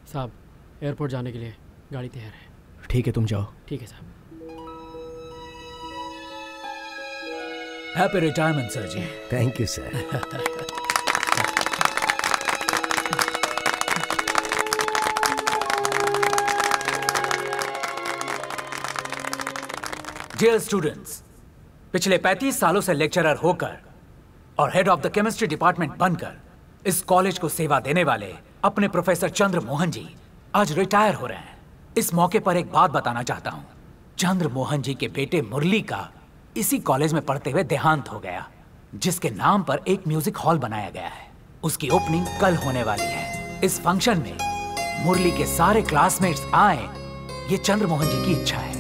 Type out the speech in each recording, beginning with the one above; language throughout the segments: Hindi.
साहब एयरपोर्ट जाने के लिए गाड़ी तैयार है। ठीक है, तुम जाओ। ठीक है साहब। हैप्पी रिटायरमेंट सर जी। Thank you sir. Dear students, पिछले 35 सालों से लेक्चरर होकर और head of the chemistry department बनकर इस कॉलेज को सेवा देने वाले अपने प्रोफेसर चंद्र मोहन जी आज रिटायर हो रहे हैं। इस मौके पर एक बात बताना चाहता हूं। चंद्र मोहन जी के बेटे मुरली का इसी कॉलेज में पढ़ते हुए देहांत हो गया, जिसके नाम पर एक म्यूजिक हॉल बनाया गया है। उसकी ओपनिंग कल होने वाली है। इस फंक्शन में मुरली के सारे क्लासमेट्स आए, ये चंद्र मोहन जी की इच्छा है।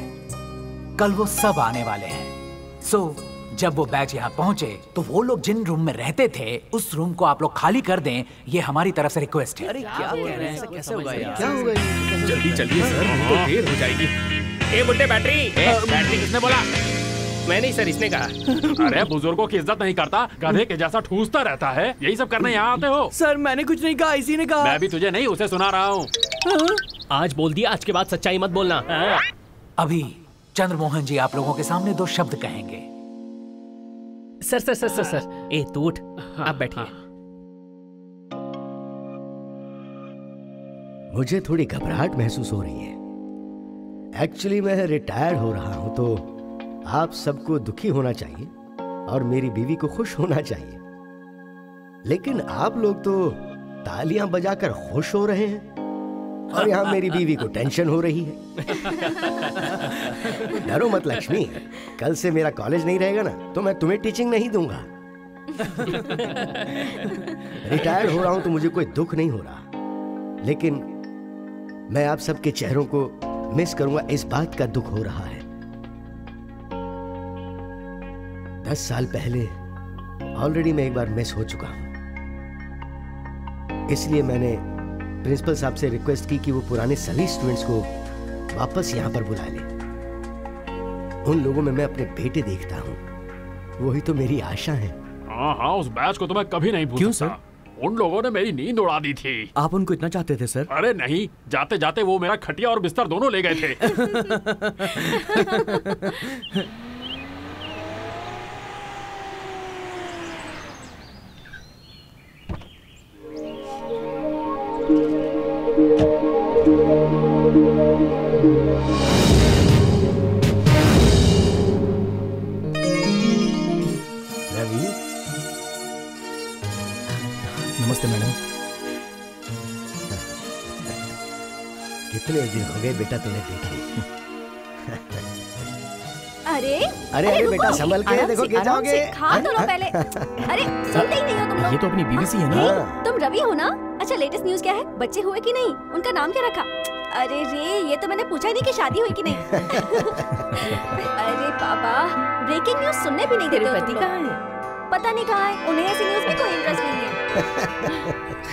कल वो सब आने वाले हैं। सो जब वो बैच यहाँ पहुंचे तो वो लोग जिन रूम में रहते थे उस रूम को आप लोग खाली कर दें, ये हमारी तरफ से रिक्वेस्ट है। अरे क्या कह रहे हैं? कैसे होगा यार? क्या होगा? जल्दी चलिए सर, नहीं तो देर हो जाएगी। ए बुड्ढे बैटरी, बैटरी किसने बोला? मैं नहीं सर, इसने कहा। अरे बुजुर्गों की इज्जत नहीं करता, गधे के जैसा ठूसता रहता है। यही सब करने यहाँ आते हो? सर मैंने कुछ नहीं कहा, इसी ने कहा। मैं भी तुझे नहीं, उसे सुना रहा हूँ। आज बोल दिया, आज के बाद सच्चाई मत बोलना। अभी चंद्र मोहन जी आप लोगों के सामने 2 शब्द कहेंगे। Sir sir sir sir sir, ए तू उठ, आप बैठिए। मुझे थोड़ी घबराहट महसूस हो रही है। एक्चुअली मैं रिटायर हो रहा हूं तो आप सबको दुखी होना चाहिए और मेरी बीवी को खुश होना चाहिए, लेकिन आप लोग तो तालियां बजाकर खुश हो रहे हैं और यहाँ मेरी बीवी को टेंशन हो रही है। डरो मत लक्ष्मी, कल से मेरा कॉलेज नहीं रहेगा ना तो मैं तुम्हें टीचिंग नहीं दूंगा। रिटायर हो रहा हूं तो मुझे कोई दुख नहीं हो रहा, लेकिन मैं आप सबके चेहरों को मिस करूंगा, इस बात का दुख हो रहा है। 10 साल पहले ऑलरेडी मैं एक बार मिस हो चुका हूं, इसलिए मैंने प्रिंसिपल साहब से रिक्वेस्ट की कि वो पुराने सभी स्टूडेंट्स को वापस यहां पर बुला ले। उन लोगों में मैं अपने बेटे देखता हूं, वही तो मेरी आशा है। हाँ हाँ, उस बैच को तो मैं कभी नहीं भूल सकता। उन लोगों ने मेरी नींद उड़ा दी थी। आप उनको इतना चाहते थे सर? अरे नहीं, जाते जाते वो मेरा खटिया और बिस्तर दोनों ले गए थे। रवि, नमस्ते मैडम। कितने दिन हो गए बेटा तुम्हें देखे। अरे अरे अरे बेटा संभल के, देखो गिर जाओगे। खा तो लो पहले। अरे सुनते ही नहीं हो तुम लोग। ये तो अपनी बीवी सी है ना? तुम रवि हो ना? अच्छा लेटेस्ट न्यूज़ क्या है? बच्चे हुए कि नहीं? उनका नाम क्या रखा? अरे रे, ये तो मैंने पूछा ही नहीं कि शादी हुई कि नहीं। अरे बाबा, ब्रेकिंग न्यूज़ सुनने भी नहीं देते हो तुम लोग। कहाँ है? पता नहीं कहाँ है। उन्हें ऐसी न्यूज़ में कोई इंटरेस्ट नहीं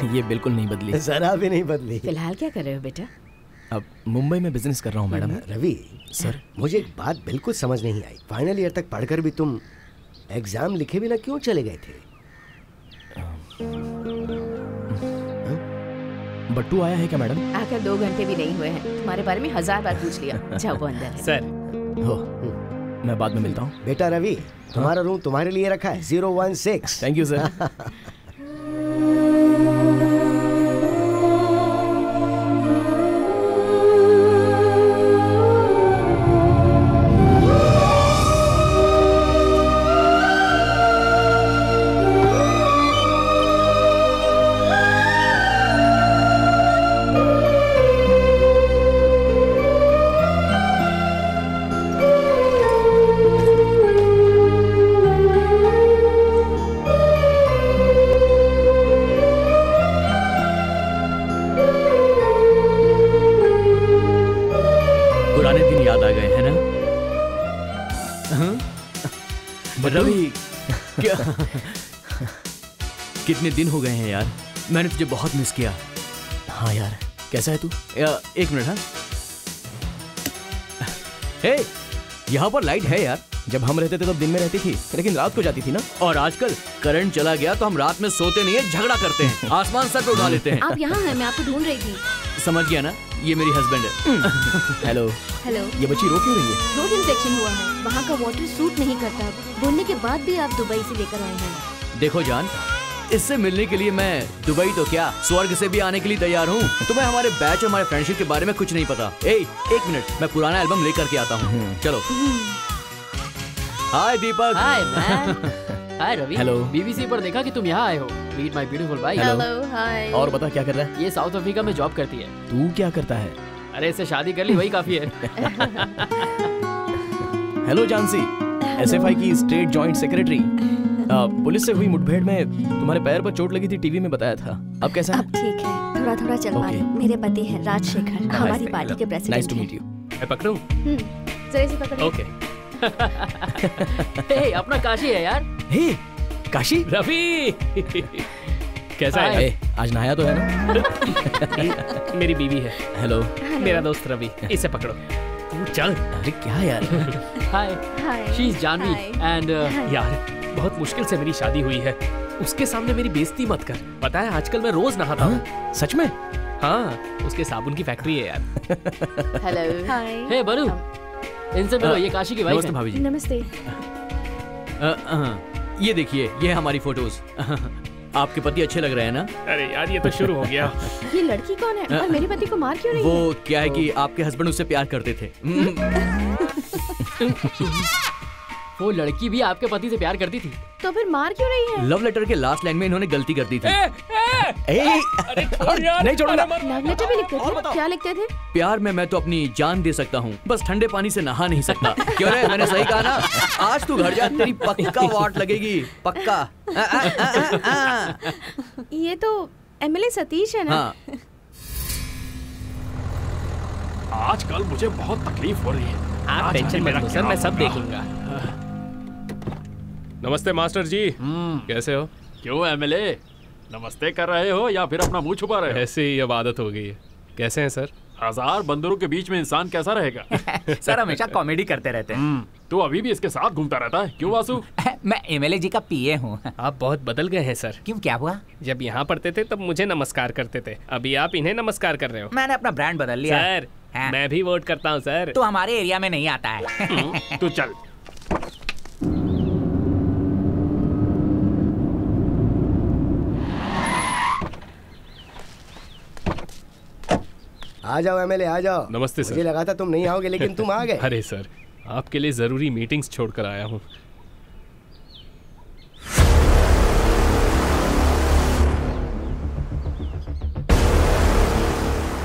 है। ये बिल्कुल नहीं बदली, जरा भी नहीं बदली। फिलहाल क्या कर रहे हो बेटा? अब मुंबई में बिजनेस कर रहा हूँ मैडम। रवि सर, मुझे एक बात बिल्कुल समझ नहीं आई। फाइनल ईयर तक पढ़कर भी तुम एग्जाम लिखे बिना क्यों चले गए थे? बट्टू आया है क्या मैडम? आकर 2 घंटे भी नहीं हुए हैं, तुम्हारे बारे में 1000 बार पूछ लिया। जाओ वो अंदर है। सर हो, मैं बाद में मिलता हूँ। बेटा रवि, तुम्हारा रूम तुम्हारे लिए रखा है, 016। Thank you sir. रवि क्या कितने दिन हो गए हैं यार, मैंने तुझे बहुत मिस किया। हाँ यार, कैसा है तू? एक मिनट। हाँ हे, यहाँ पर लाइट है यार। जब हम रहते थे तब दिन में रहती थी, लेकिन रात को जाती थी ना। और आजकल करंट चला गया तो हम रात में सोते नहीं है, झगड़ा करते हैं, आसमान सर पे उठा लेते हैं। आप यहाँ हैं, मैं आपको ढूंढ रही थी। समझ गया ना, ये मेरी हस्बैंड है। हेलो। हेलो। ये बच्ची रो क्यों रही है? रोड इन्फेक्शन हुआ है, वहाँ का वाटर सूट नहीं करता। बोलने के बाद भी आप दुबई से लेकर आए हैं। देखो जान, इससे मिलने के लिए मैं दुबई तो क्या स्वर्ग से भी आने के लिए तैयार हूँ। तुम्हें हमारे बैच और हमारे फ्रेंडशिप के बारे में कुछ नहीं पता। एक मिनट, मैं पुराना एल्बम लेकर के आता हूँ। चलो। Hi Deepak. Hi man. Hi Ravi. Hello. BBC पर देखा कि तुम यहाँ आए हो। Meet my beautiful wife. Hello, hi. और बता क्या कर रहा है? ये साउथ अफ्रीका में जॉब करती है। तू क्या करता है? अरे इससे शादी कर ली वही काफी है। हेलो जानसी, एसएफआई की स्टेट जॉइंट सेक्रेटरी। पुलिस से हुई मुठभेड़ में तुम्हारे पैर पर चोट लगी थी, टीवी में बताया था। अब कैसा है? अब ठीक है, थोड़ा थोड़ा चल पा रही हूँ। मेरे पति हैं राजशेखर, हमारी पार्टी के president. Nice to meet you. मैं पकड़ूं? जरा से पकड़ो। ओके। हे, अपना काशी है यार। हे काशी। रवि कैसा हाय। है? आज नहाया तो है ना? मेरी बीवी है। हेलो। मेरा दोस्त रवि, इसे पकड़ो। तू चल। अरे क्या यार? हाय। हाय। शी इज जानवी एंड यार बहुत मुश्किल से मेरी शादी हुई है, उसके सामने मेरी बेइज्जती मत कर। पता है आजकल मैं रोज नहाता हूँ। सच में? हाँ, उसके साबुन की फैक्ट्री है यार। हेलो। हाय। हे बरू, इनसे मिलो, ये काशी की वाइफ नमस्ते है। भाभी जी। नमस्ते। ये देखिए, ये है हमारी फोटोज। आपके पति अच्छे लग रहे हैं ना? अरे यार ये तो शुरू हो गया। ये लड़की कौन है और मेरे पति को मार क्यों रही है? वो क्या है कि आपके हस्बैंड उससे प्यार करते थे। वो लड़की भी आपके पति से प्यार करती थी। तो फिर मार क्यों रही है? लव लेटर के लास्ट लाइन में इन्होंने गलती कर दी थी। अरे छोड़ यार। नहीं छोड़ूंगा। लव लेटर भी लिखते थे? क्या लिखते थे? प्यार में मैं तो अपनी जान दे सकता हूँ, बस ठंडे पानी से नहा नहीं सकता। क्यों रे, मैंने सही कहा ना? आज तू घर जा, तेरी पक्का वाट लगेगी, पक्का। ये तो एमएलए सतीश है ना? हाँ। आजकल मुझे बहुत तकलीफ हो रही है। आप टेंशन मत लो सर, मैं सब देख लूंगा। नमस्ते मास्टर जी, कैसे हो? क्यों एमएलए, नमस्ते कर रहे हो या फिर अपना मुंह छुपा रहे हो? ऐसे ही अब आदत हो गई है। कैसे हैं सर? 1000 बंदरों के बीच में इंसान कैसा रहेगा? सर हमेशा कॉमेडी करते रहते हैं। तू अभी भी इसके साथ घूमता रहता है, क्यों वासु? मैं एमएलए जी का पीए हूँ। आप बहुत बदल गए हैं सर। क्यों, क्या हुआ? जब यहाँ पढ़ते थे तब मुझे नमस्कार करते थे, अभी आप इन्हें नमस्कार कर रहे हो। मैंने अपना ब्रांड बदल लिया। सर हाँ। मैं भी वोट करता हूँ सर। तो हमारे एरिया में नहीं आता है। तू चल। आ जाओ एमएलए, आ जाओ। नमस्ते सर। मुझे लगा था तुम नहीं आओगे, लेकिन तुम आ गए। अरे सर, आपके लिए जरूरी मीटिंग्स छोड़कर आया हूँ।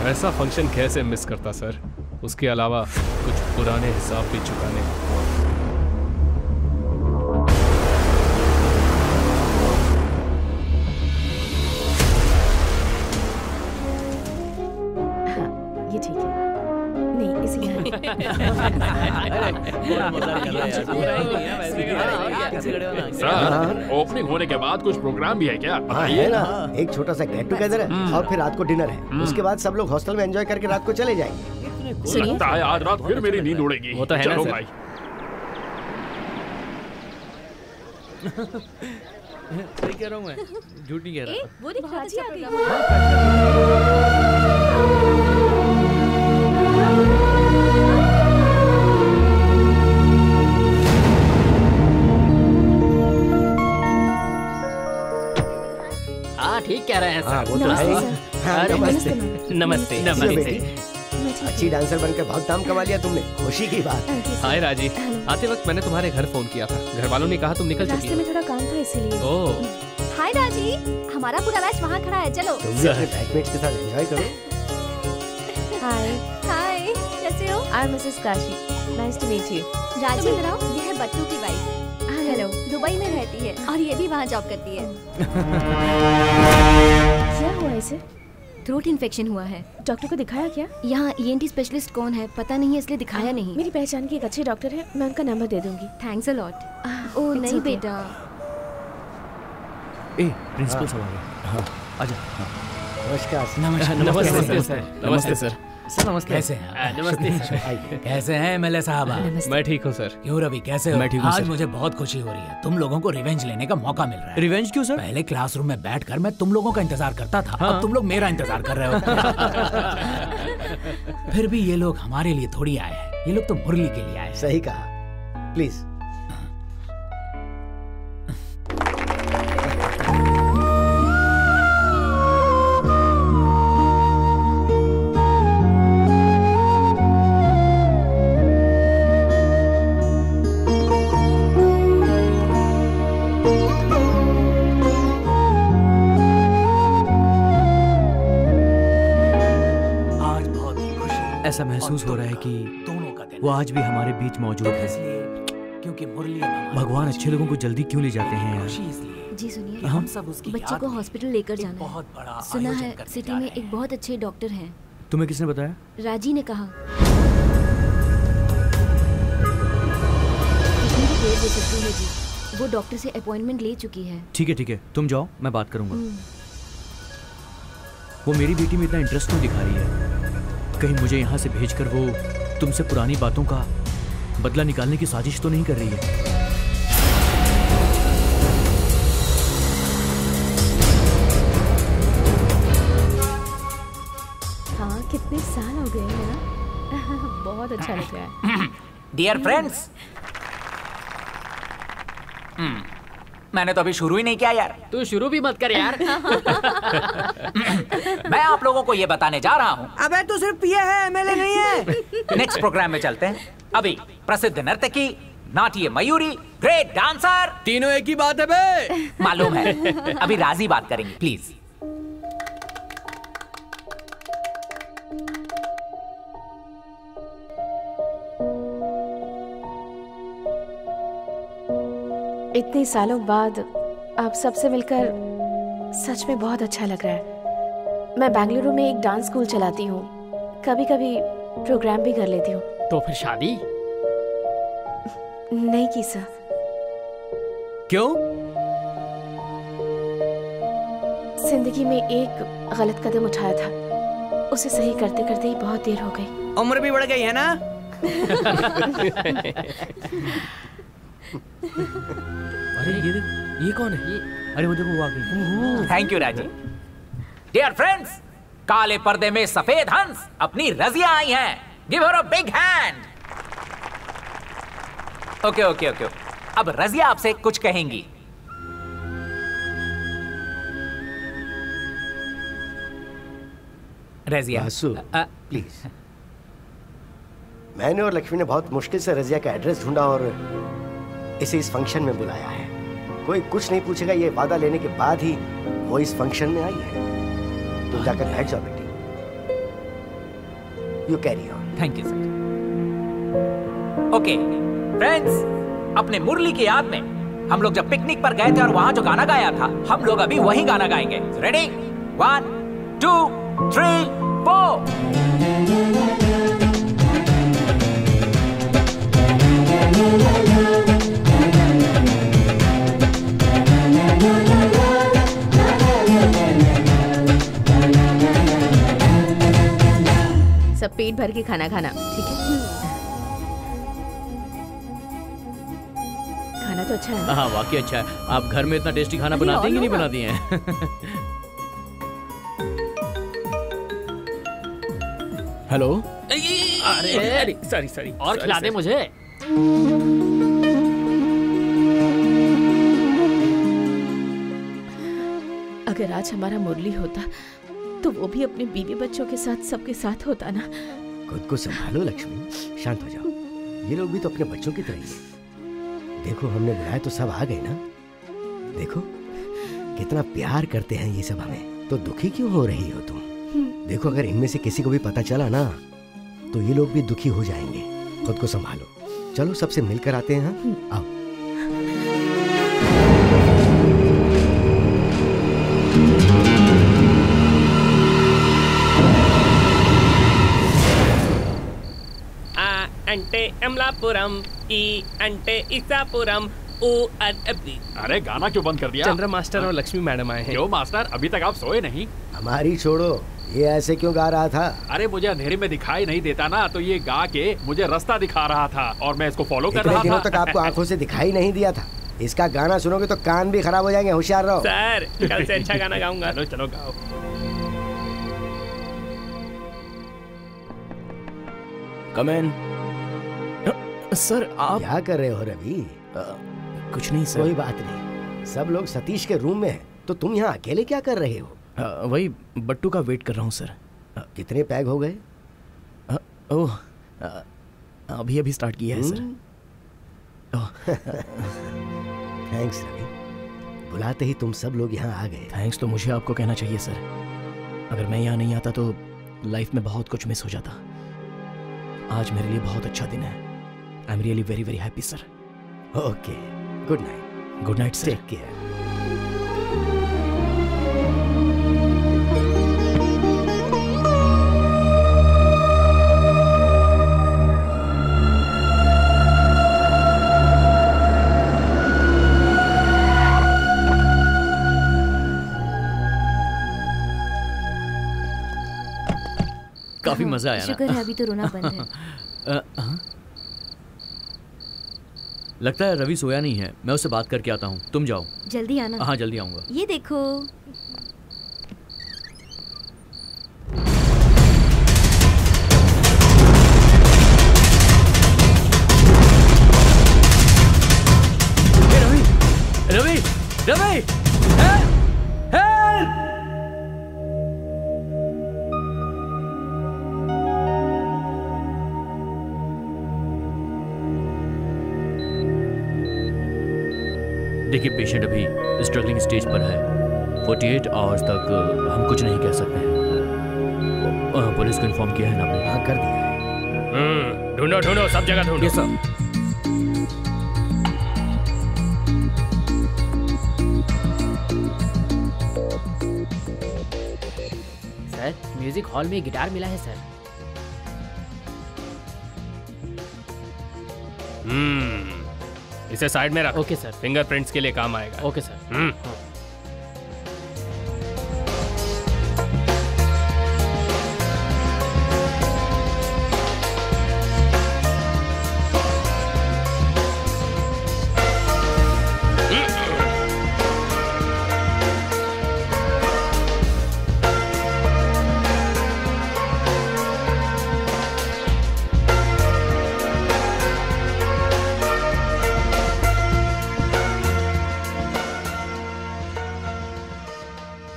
ऐसा फंक्शन कैसे मिस करता सर, उसके अलावा कुछ पुराने हिसाब भी चुकाने। ये ठीक है। नहीं, इसे यहाँ सर, ओपनिंग होने के बाद कुछ प्रोग्राम भी है क्या? हाँ बताइए। है ना, एक छोटा सा गेट टुगेदर है और फिर रात को डिनर है। उसके बाद सब लोग हॉस्टल में एंजॉय करके रात को चले जाएंगे। सुनिए। लगता है आज रात फिर मेरी नींद उड़ेगी। वो तो है ना चलो सर। भाई। सही कह रहा हूँ मैं, झूठ नहीं कह रहा। वो दिख रहा था। हाँ ठीक कह रहे हैं हाँ सर। वो तो है ही। हाँ, अरे, नमस्ते। नमस्ते। नमस्ते बेटी। अच्छी डांसर बनकर बहुत काम कमा लिया तुमने, खुशी की बात है। हाय राजी, आते वक्त मैंने तुम्हारे घर फोन किया था, घर वालों ने कहा तुम निकल चुकी रास्ते हो। में थोड़ा काम था इसीलिए। ओह, हाय राजी, हमारा पूरा बैच वहाँ खड़ा है, चलो। तुम भी अपने बैचमेट्स के साथ एंजॉय करो। हाय, हाय, कैसे हो? I am Mrs Kashi. Nice to meet you. Raji, ये है बट्टू की वाइफ। हेलो, दुबई में रहती है और ये भी वहाँ जॉब करती है। क्या हुआ इसे? थ्रोट इन्फेक्शन हुआ है। डॉक्टर को दिखाया क्या? यहाँ ENT स्पेशलिस्ट कौन है पता नहीं है, इसलिए दिखाया नहीं। मेरी पहचान की एक अच्छे डॉक्टर है, मैं उनका नंबर दे दूंगी। Thanks a lot. Oh it's नहीं okay. बेटा। प्रिंसिपल साहब आ गए। हाँ, आजा। नमस्कार। नमस्ते सर। नमस्ते सर। नमस्ते। कैसे हैं? नमस्ते सर। कैसे हैं एमएलए साहब? मैं ठीक हूँ सर। क्यों रवि, कैसे हो? मैं ठीक हूँ आज सर। मुझे बहुत खुशी हो रही है, तुम लोगों को रिवेंज लेने का मौका मिल रहा है। रिवेंज क्यों सर? पहले क्लासरूम में बैठकर मैं तुम लोगों का इंतजार करता था, अब तुम लोग मेरा इंतजार कर रहे हो। फिर भी ये लोग हमारे लिए थोड़ी आए हैं, ये लोग तो मुरली के लिए आए हैं। सही कहा। प्लीज। ऐसा महसूस हो रहा है कि दोनों का दिल वो आज भी हमारे बीच मौजूद है। इसलिए क्योंकि मुरली हमारे भगवान अच्छे लोगों को जल्दी क्यों ले जाते हैं यार? खुशी इसलिए जी सुनिए, कि हम सब उसकी बच्चे याद को में हॉस्पिटल लेकर एक जाना बहुत बड़ा है। सुना आयोजन है करने सिटी जा में रहे हैं। एक बहुत अच्छे डॉक्टर हैं। तुम्हें किसने बताया? राजी ने कहा कितनी भी देर हो सकती है जी, वो डॉक्टर से अपॉइंटमेंट ले चुकी है। ठीक है, तुम जाओ, मैं बात करूंगा। वो मेरी बेटी में इतना इंटरेस्ट क्यों दिखा रही है? कहीं मुझे यहाँ से भेजकर वो तुमसे पुरानी बातों का बदला निकालने की साजिश तो नहीं कर रही है? हाँ, कितने साल हो गए हैं ना। बहुत अच्छा लग रहा है। डियर फ्रेंड्स, मैंने तो अभी शुरू ही नहीं किया यार। तू शुरू भी मत कर यार। मैं आप लोगों को ये बताने जा रहा हूँ। अबे तू सिर्फ पिए है, एमएलए नहीं है। नेक्स्ट प्रोग्राम में चलते हैं। अभी प्रसिद्ध नर्तकी, नाट्य मयूरी, ग्रेट डांसर, तीनों एक ही बात है बे। मालूम है। अभी राजी बात करेंगे, प्लीज। इतने सालों बाद आप सबसे मिलकर सच में बहुत अच्छा लग रहा है। मैं बेंगलुरु में एक डांस स्कूल चलाती हूँ, कभी कभी प्रोग्राम भी कर लेती हूँ। तो फिर शादी? नहीं की सर। क्यों? जिंदगी में एक गलत कदम उठाया था, उसे सही करते करते ही बहुत देर हो गई। उम्र भी बढ़ गई है ना? अरे ये कौन है? अरे वो देखो, वो आ गई। थैंक यू राजी। डियर फ्रेंड्स, काले पर्दे में सफेद हंस अपनी रजिया आई हैं। Give her a big hand. Okay. अब रजिया आपसे कुछ कहेंगी। रजिया, वासु, प्लीज। मैंने और लक्ष्मी ने बहुत मुश्किल से रजिया का एड्रेस ढूंढा और इसे इस फंक्शन में बुलाया है। कोई कुछ नहीं पूछेगा, ये वादा लेने के बाद ही वो इस फंक्शन में आई है। तुम जाकर बैठ जाओ बेटी। You carry on. Thank you sir. Okay friends, अपने मुरली की याद में हम लोग जब पिकनिक पर गए थे और वहां जो गाना गाया था, हम लोग अभी वही गाना गाएंगे। रेडी? 1 2 3 4। सब पेट भर के खाना खाना, ठीक है? खाना तो अच्छा है। हाँ, वाकई अच्छा है। आप घर में इतना टेस्टी खाना बनाते हैं कि नहीं बनाती हैं? हेलो? अरे सॉरी और खिला दे मुझे। अगर आज हमारा मुरली होता तो वो भी अपने बीवी बच्चों के साथ सबके साथ होता ना। खुद को संभालो लक्ष्मी, शांत हो जाओ। ये लोग भी तो अपने बच्चों की तरह ही हैं। देखो, हमने बुलाया तो सब आ गए ना। देखो कितना प्यार करते हैं ये सब हमें। तो दुखी क्यों हो रही हो तुम? देखो, अगर इनमें से किसी को भी पता चला ना तो ये लोग भी दुखी हो जाएंगे। खुद को संभालो। चलो सबसे मिलकर आते हैं। हाँ, आओ। అంటే అమలాపురం ఈ అంటే ఇసాపురం CONFD। अरे गाना क्यों बंद कर दिया? चंद्र मास्टर और लक्ष्मी मैडम आए हैं। क्यों मास्टर, अभी तक आप सोए नहीं? हमारी छोड़ो, ये ऐसे क्यों गा रहा था? अरे मुझे अंधेरे में दिखाई नहीं देता ना, तो ये गा के मुझे रास्ता दिखा रहा था और मैं इसको फॉलो कर रहा था। दिनों तक आपको आंखों से दिखाई नहीं दिया था। इसका गाना सुनोगे तो कान भी खराब हो जाएंगे, होशियार रहो। सर कल से अच्छा गाना गाऊंगा। चलो चलो गाओ। कम इन। सर आप क्या कर रहे हो रवि? कुछ नहीं सर। कोई बात नहीं, सब लोग सतीश के रूम में हैं, तो तुम यहाँ अकेले क्या कर रहे हो? वही बट्टू का वेट कर रहा हूँ सर। कितने पैग हो गए? ओह अभी अभी स्टार्ट किया है सर। थैंक्स रवि, बुलाते ही तुम सब लोग यहाँ आ गए। थैंक्स तो मुझे आपको कहना चाहिए सर। अगर मैं यहाँ नहीं आता तो लाइफ में बहुत कुछ मिस हो जाता। आज मेरे लिए बहुत अच्छा दिन है। I am really very very happy sir. Okay, good night. Good night sir. Take care. काफी मजा आया ना? शुक्र है अभी तो रोना बंद है। लगता है रवि सोया नहीं है, मैं उससे बात करके आता हूँ। तुम जाओ। जल्दी आना। हाँ जल्दी आऊंगा। ये देखो। रवि रवि रवि देखिए, पेशेंट अभी स्ट्रगलिंग स्टेज पर है। 48 आवर्स तक हम कुछ नहीं कह सकते हैं। पुलिस को इन्फॉर्म किया है ना आपने? हाँ कर दिया है। ढूंढो ढूंढो, सब जगह ढूंढो। Yes sir. Sir music hall में गिटार मिला है सर। इसे साइड में रख। Okay sir. फिंगरप्रिंट्स के लिए काम आएगा। Okay sir.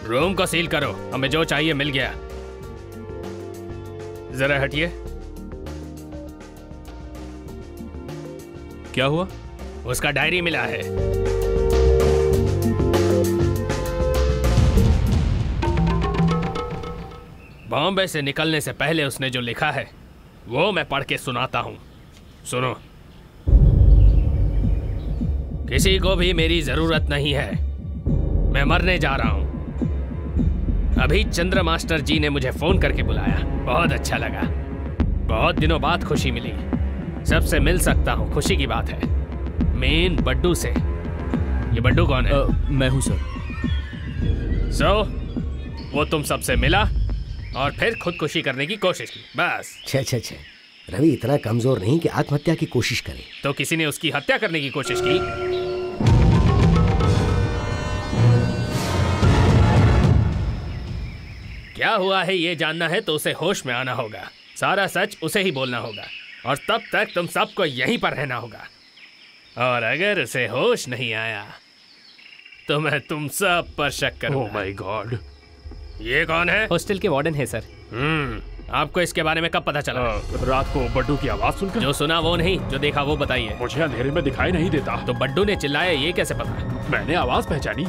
रूम को सील करो, हमें जो चाहिए मिल गया। जरा हटिए। क्या हुआ? उसका डायरी मिला है। बॉम्बे से निकलने से पहले उसने जो लिखा है वो मैं पढ़ के सुनाता हूं। सुनो। किसी को भी मेरी जरूरत नहीं है, मैं मरने जा रहा हूं। अभी चंद्र मास्टर जी ने मुझे फोन करके बुलाया, बहुत अच्छा लगा। बहुत दिनों बाद खुशी मिली, सबसे मिल सकता हूँ, खुशी की बात है। मेन बड्डू से। ये बड्डू कौन है? मैं हूँ सर। वो तुम सबसे मिला और फिर खुदकुशी करने की कोशिश की, बस। छे रवि इतना कमजोर नहीं कि आत्महत्या की कोशिश करे। तो किसी ने उसकी हत्या करने की कोशिश की? क्या हुआ है ये जानना है तो उसे होश में आना होगा। सारा सच उसे ही बोलना होगा और तब तक तुम सबको यहीं पर रहना होगा। और अगर उसे होश नहीं आया तो मैं तुम सब पर शक करूंगा। Oh my God. ये कौन है? हॉस्टल के वार्डन है सर। आपको इसके बारे में कब पता चला? रात को बड्डू की आवाज सुनकर। जो सुना वो नहीं, जो देखा वो बताइए। मुझे अंधेरे में दिखाई नहीं देता। तो बड्डू ने चिल्लाया ये कैसे पता? मैंने आवाज पहचानी।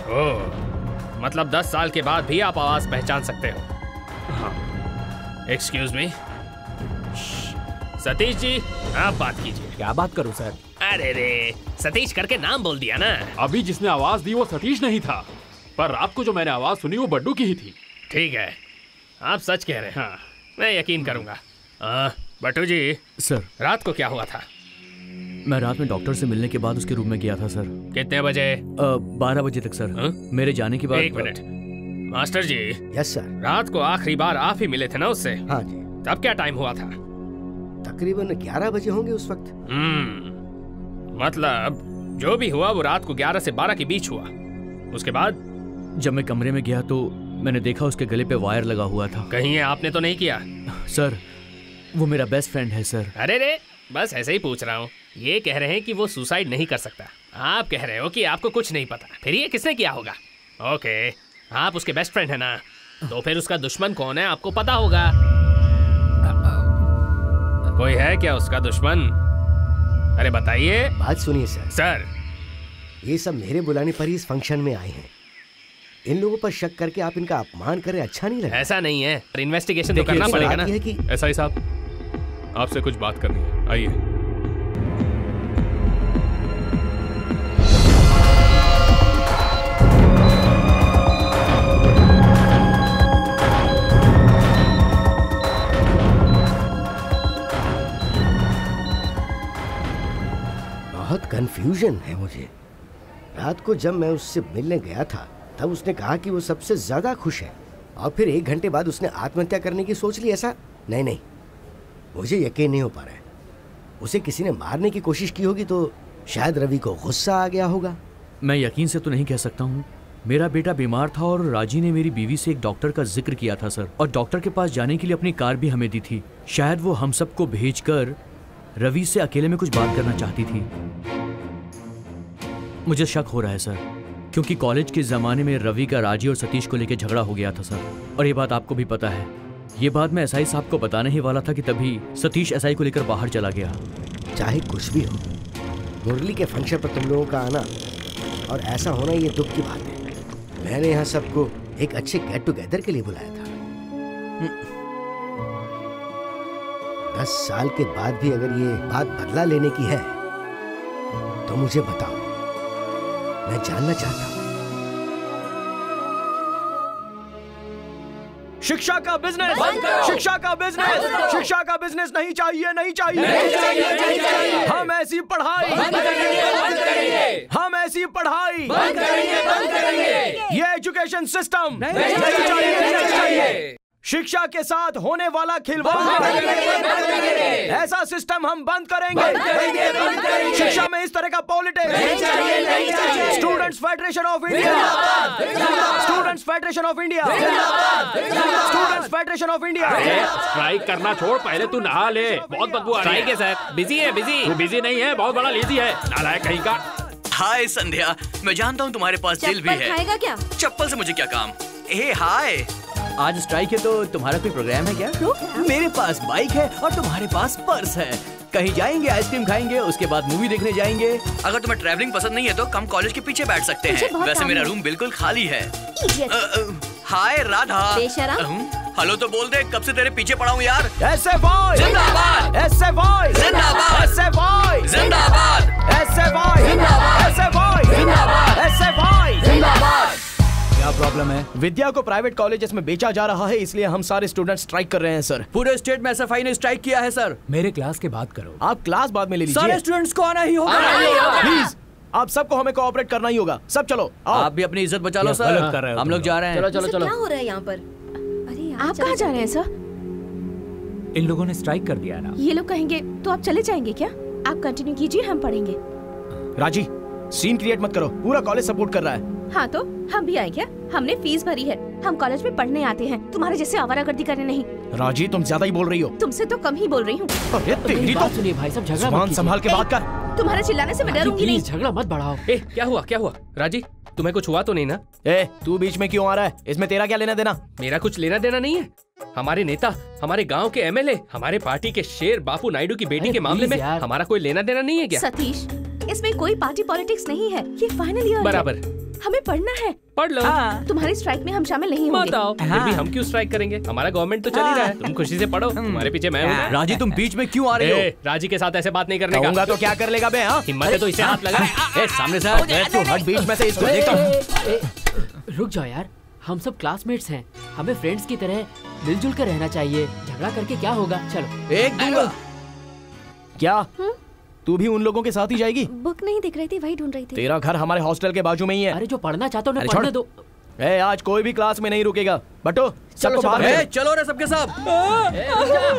मतलब 10 साल के बाद भी आप आवाज पहचान सकते हो? हाँ। Excuse me. सतीश जी, आप बात कीजिए। क्या बात करूं सर? अरे रे, सतीश करके नाम बोल दिया ना। अभी जिसने आवाज दी वो सतीश नहीं था, पर रात को जो मैंने आवाज सुनी वो बड्डू की ही थी। ठीक है, आप सच कह रहे हैं। मैं यकीन करूंगा। बट्टू जी सर, रात को क्या हुआ था? मैं रात में डॉक्टर से मिलने के बाद उसके रूम में गया था सर। कितने बजे? 12 बजे तक सर। मेरे जाने के बाद। एक minute master ji. Yes sir. रात को आखिरी बार आप ही मिले थे ना उससे? हाँ जी। तब क्या टाइम हुआ था? तकरीबन 11 बजे होंगे उस वक्त। मतलब जो भी हुआ वो रात को 11 से 12 के बीच हुआ। उसके बाद जब मैं कमरे में गया तो मैंने देखा उसके गले पे वायर लगा हुआ था। कहीं आपने तो नहीं किया? सर वो मेरा बेस्ट फ्रेंड है सर। अरे रे, बस ऐसे ही पूछ रहा हूँ। ये कह रहे हैं कि वो सुसाइड नहीं कर सकता, आप कह रहे हो कि आपको कुछ नहीं पता। फिर ये किसने किया होगा? ओके, आप उसके बेस्ट फ्रेंड है ना, तो फिर उसका दुश्मन कौन है आपको पता होगा। कोई है क्या उसका दुश्मन? अरे बताइए। बात सुनिए सर। सर ये सब मेरे बुलाने पर ही इस फंक्शन में आए हैं। इन लोगों पर शक करके आप इनका अपमान करें, अच्छा नहीं लगता। ऐसा नहीं है, इन्वेस्टिगेशन तो करना पड़ेगा ना। एसआई साहब आपसे कुछ बात करनी है, आइए। बहुत कंफ्यूजन है मुझे। रात को जब मैं उससे मिलने गया था तब उसने कहा कि वो सबसे ज्यादा खुश है, और फिर 1 घंटे बाद उसने आत्महत्या करने की सोच ली। ऐसा नहीं, मुझे यकीन नहीं हो पा रहा है। उसे किसी ने मारने की कोशिश की होगी तो शायद रवि को गुस्सा आ गया होगा। मैं यकीन से तो नहीं कह सकता हूँ। मेरा बेटा बीमार था और राजी ने मेरी बीवी से एक डॉक्टर का जिक्र किया था सर, और डॉक्टर के पास जाने के लिए अपनी कार भी हमें दी थी। शायद वो हम सबको भेजकर रवि से अकेले में कुछ बात करना चाहती थी। मुझे शक हो रहा है सर, क्योंकि कॉलेज के ज़माने में रवि का राजी और सतीश को लेकर झगड़ा हो गया था सर, और ये बात आपको भी पता है। ये बात मैं एसआई साहब को बताने ही वाला था कि तभी सतीश एसआई को लेकर बाहर चला गया। चाहे कुछ भी हो, मुरली के फंक्शन पर तुम लोगों का आना और ऐसा होना ये दुख की बात है। मैंने यहाँ सबको एक अच्छे गेट टुगेदर के लिए बुलाया था। 10 साल के बाद भी अगर ये बात बदला लेने की है तो मुझे बताओ, मैं जानना चाहता हूँ। शिक्षा का बिजनेस, शिक्षा का बिजनेस, शिक्षा का बिजनेस नहीं चाहिए, नहीं चाहिए। हम ऐसी पढ़ाई, हम ऐसी पढ़ाई, ये एजुकेशन सिस्टम नहीं चाहिए। शिक्षा के साथ होने वाला खिलवाड़, ऐसा सिस्टम हम बंद करेंगे। शिक्षा में इस तरह का politics. Students federation of India, students federation of India, students federation of India. Strike करना छोड़, पहले तू नहा ले, बहुत बदबू आ रही है। स्ट्राइक है सर, बिजी है, बिजी। तू बिजी नहीं है, बहुत बड़ा लेजी है, नालायक कहीं का। हाय संध्या, मैं जानता हूँ तुम्हारे पास दिल भी है। खाएगा क्या? चप्पल से मुझे क्या काम? हाय, आज स्ट्राइक है तो तुम्हारा कोई प्रोग्राम है क्या? मेरे पास बाइक है और तुम्हारे पास पर्स है। कहीं जाएंगे, आइसक्रीम खाएंगे, उसके बाद मूवी देखने जाएंगे। अगर तुम्हें ट्रैवलिंग पसंद नहीं है तो हम कॉलेज के पीछे बैठ सकते हैं। वैसे मेरा रूम बिल्कुल खाली है। हाय राधा। हेलो तो बोल दे, कब से तेरे पीछे पड़ा हूँ यार। ऐसे बॉय जिंदाबाद, ऐसे बॉय जिंदाबाद, ऐसे बॉय जिंदाबाद, ऐसे बॉय जिंदाबाद, ऐसे बॉय जिंदाबाद, ऐसे बॉय जिंदाबाद। क्या प्रॉब्लम है? विद्या को प्राइवेट कॉलेजेस में बेचा जा रहा है, इसलिए हम सारे स्टूडेंट स्ट्राइक कर रहे हैं सर। पूरे स्टेट में एसएफआई ने स्ट्राइक किया है सर। मेरे क्लास के बात करो। आप क्लास बाद में ले लीजिए। सारे स्टूडेंट्स को आना ही होगा। प्लीज, आप सबको हमें कोऑपरेट करना ही होगा। सब चलो, आप भी अपनी इज्जत बचा लो सर। हम लोग जा रहे हैं। चलो। क्या हो रहा है यहाँ पर? अरे आप कहाँ जा रहे हैं सर? इन लोगों ने स्ट्राइक कर दिया ना। ये लोग कहेंगे तो आप चले जाएंगे क्या? आप कंटिन्यू कीजिए, हम पढ़ेंगे। राजी, सीन क्रिएट मत करो, पूरा कॉलेज सपोर्ट कर रहा है। हाँ तो हम भी आए क्या? हमने फीस भरी है, हम कॉलेज में पढ़ने आते हैं, तुम्हारे जैसे आवारागर्दी करने नहीं। राजी, तुम ज्यादा ही बोल रही हो। तुमसे तो कम ही बोल रही हूँ। अरे तेरी तो सुनिए भाई साहब, झगड़ा जुबान मत कीजिए। संभाल के बात कर। तुम्हारे चिल्लाने से मैं डरूंगी नहीं। झगड़ा मत बढ़ाओ। क्या हुआ, क्या हुआ? राजी, तुम्हें कुछ हुआ तो नहीं ना? तू बीच में क्यों आ रहा है? इसमें तेरा क्या लेना देना? मेरा कुछ लेना देना नहीं है। हमारे नेता, हमारे गांव के एमएलए, हमारे पार्टी के शेर बापू नायडू की बेटी के मामले में हमारा कोई लेना देना नहीं है क्या? सतीश, इसमें कोई पार्टी पॉलिटिक्स नहीं है, ये फाइनल ईयर बराबर। हमें पढ़ना है। पढ़ लो। तुम्हारी स्ट्राइक में हम शामिल नहीं होंगे। बताओ, फिर भी हम क्यों स्ट्राइक करेंगे? हमारा गवर्नमेंट तो चल ही रहा है। तुम खुशी से पढ़ो, तुम्हारे पीछे मैं हूँ। राजी, तुम बीच में क्यों आ रहे हो? राजी के साथ ऐसे बात नहीं करने का। तो क्या कर लेगा बे? हिम्मत है तो इसे हाथ लगा। सामने से तू हट बीच में से, इसको देखता। रुक जाओ यार, हम सब क्लासमेट्स हैं, हमें फ्रेंड्स की तरह मिलजुल कर रहना चाहिए। झगड़ा करके क्या होगा? चलो। एक दूंगा। क्या तू भी उन लोगों के साथ ही जाएगी? बुक नहीं दिख रही थी, वही ढूंढ रही थी। तेरा घर हमारे हॉस्टल के बाजू में ही है। अरे जो पढ़ना चाहता हूँ अरे पढ़ने दो। ए, आज कोई भी क्लास में नहीं रुकेगा। बटो सबको बाहर ए, चलो रे सबके सब।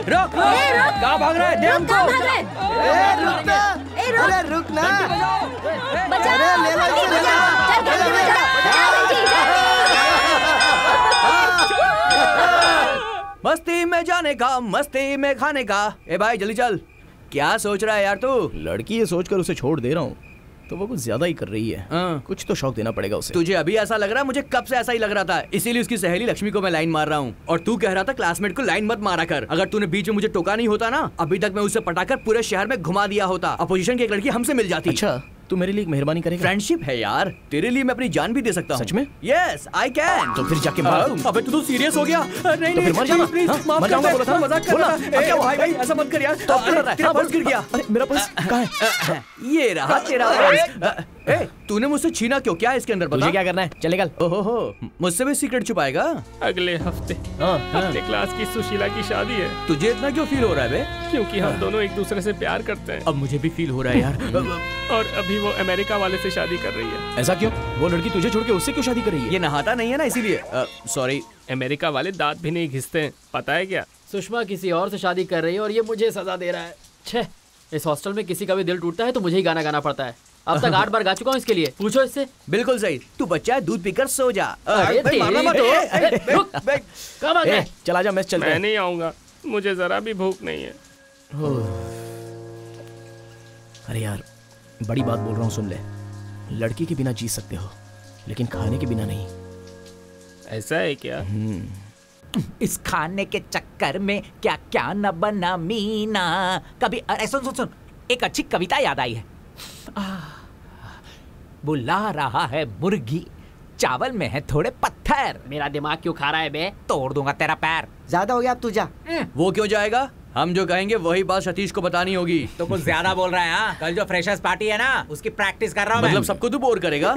रुक कहाँ भाग रहा है? दे हमको। रुक ना। मस्ती में जाने का, मस्ती में खाने का। ए भाई जल्दी चल। क्या सोच रहा है यार तू? लड़की ये सोचकर उसे छोड़ दे रहा हूँ तो वो कुछ ज्यादा ही कर रही है। कुछ तो शौक देना पड़ेगा उसे। तुझे अभी ऐसा लग रहा है? मुझे कब से ऐसा ही लग रहा था, इसीलिए उसकी सहेली लक्ष्मी को मैं लाइन मार रहा हूँ। और तू कह रहा था क्लासमेट को लाइन मत मारा कर। अगर तूने बीच में मुझे टोका नहीं होता ना, अभी तक मैं उसे पटाकर पूरे शहर में घुमा दिया होता। अपोजिशन की एक लड़की हमसे मिल जाती। अच्छा, तू मेरे लिए एक मेहरबानी करेगा? फ्रेंडशिप है यार, तेरे लिए मैं अपनी जान भी दे सकता हूँ। सच में? Yes I can. तो फिर जाके मार दूं। अबे तू तो सीरियस हो गया। नहीं तो फिर मर जाना। प्लीज हाँ, माफ मर कर जाऊंगा दे, बोला था। मजाक कर रहा था। अब क्या हुआ? भाई ऐसा मत कर यार। तो अब क्या कर रहा है? तेरा पर्स गिर गया। अरे मेरा पर्स कहाँ है? ये रहा तेरा पर्स। ए, तूने मुझसे छीना क्यों? क्या है इसके अंदर? तुझे क्या करना है? चल निकल। ओहो, मुझसे भी सीक्रेट छुपाएगा? अगले हफ्ते अपने क्लास की सुशीला की शादी है। तुझे इतना क्यों फील हो रहा है बे? क्योंकि हम दोनों एक दूसरे से प्यार करते हैं। अब मुझे भी फील हो रहा है यार। और अभी वो अमेरिका वाले से शादी कर रही है। ऐसा क्यों? वो लड़की तुझे छोड़ के उससे क्यों शादी कर रही है? ये नहाता नहीं है ना, इसीलिए। सॉरी। अमेरिका वाले दांत भी नहीं घिसते हैं, पता है क्या? सुषमा किसी और से शादी कर रही है और ये मुझे सजा दे रहा है। छे, इस हॉस्टल में किसी का भी दिल टूटता है तो मुझे ही गाना गाना पड़ता है। अब तक 8 बार गा चुका हूँ इसके लिए। पूछो इससे। बिल्कुल सही। तू बच्चा है, दूध पीकर सो जा। अरे मारना मत। कब आ गए? चला जा, मैच चलते हैं। मैं नहीं आऊंगा, मुझे जरा भी भूख नहीं है। अरे यार, बड़ी बात बोल रहा हूँ, सुन ले। लड़की के बिना जी सकते हो, लेकिन खाने के बिना नहीं। ऐसा है क्या? इस खाने के चक्कर में क्या क्या न बना मीना। कभी अरे सुन सुन सुन, एक अच्छी कविता याद आई है। बुला रहा है मुर्गी, चावल में है थोड़े पत्थर। मेरा दिमाग क्यों खा रहा है बे? तोड़ दूंगा तेरा पैर। ज्यादा हो गया, अब तू जा। वो क्यों जाएगा? हम जो कहेंगे वही बात सतीश को बतानी होगी। तो कुछ ज्यादा बोल रहा है। हाँ, कल जो फ्रेशर्स पार्टी है ना, उसकी प्रैक्टिस कर रहा हूँ। मतलब सबको तू बोर करेगा?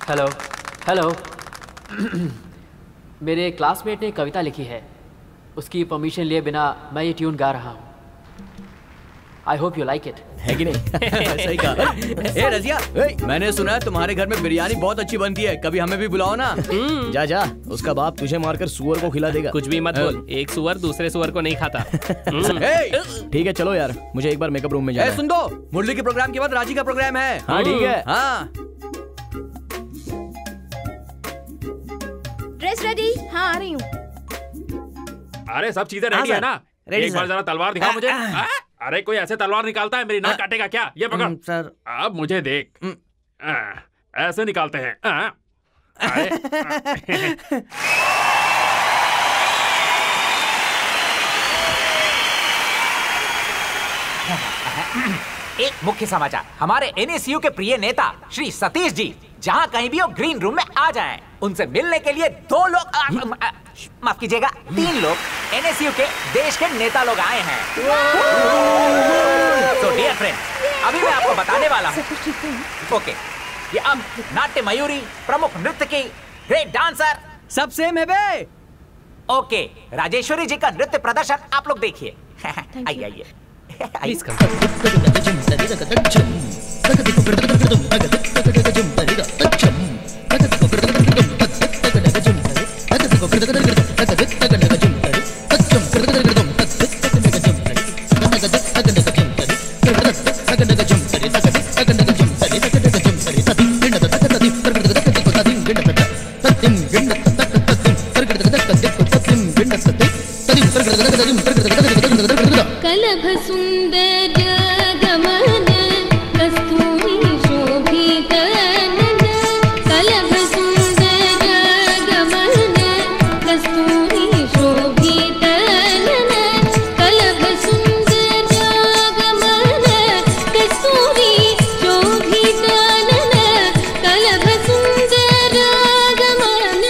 Hello hello. मेरे क्लासमेट ने कविता लिखी है, उसकी परमिशन लिए बिना मैं ये ट्यून गा रहा हूँ। I hope you like it. है कि नहीं? सही कहा। ए रजिया, मैंने सुना है तुम्हारे घर में बिरयानी बहुत अच्छी बनती है, कभी हमें भी बुलाओ ना। जा जा, उसका बाप तुझे मारकर सुअर को खिला देगा। कुछ भी मत बोल, एक सुअर दूसरे सुअर को नहीं खाता। ठीक है चलो यार, मुझे एक बार मेकअप रूम में जाना है। सुन दो, मुरली के प्रोग्राम के बाद राजी का प्रोग्राम है। हाँ ठीक है। हाँ ड्रेस रेडी? हाँ आ रही हूँ। अरे सब चीजें रेडी है ना? एक बार जरा तलवार दिखा मुझे। अरे कोई ऐसे तलवार निकालता है, मेरी नाक काटेगा क्या? ये पकड़ सर। अब मुझे देख, ऐसे निकालते हैं। एक मुख्य समाचार, हमारे एनएसयू के प्रिय नेता श्री सतीश जी जहाँ कहीं भी हो ग्रीन रूम में आ जाएं। उनसे मिलने के लिए 2 लोग, माफ कीजिएगा 3 लोग एनएसयू के देश के नेता लोग आए हैं। तो डियर फ्रेंड्स, अभी मैं आपको बताने वाला हूँ। ओके, ये अब नाट्य मयूरी, प्रमुख नृत्य की, ग्रेट डांसर, सब सेम है बे। ओके, राजेश्वरी जी का नृत्य प्रदर्शन आप लोग देखिए। आइए आइए। प्लीज कलभ सुंदर गमन कस्तूरी शोभित नयन, कलभ सुंदर गमन कस्तूरी शोभित नयन, कलभ सुंदर गमन कस्तूरी शोभित नयन, कलभ सुंदर गमन।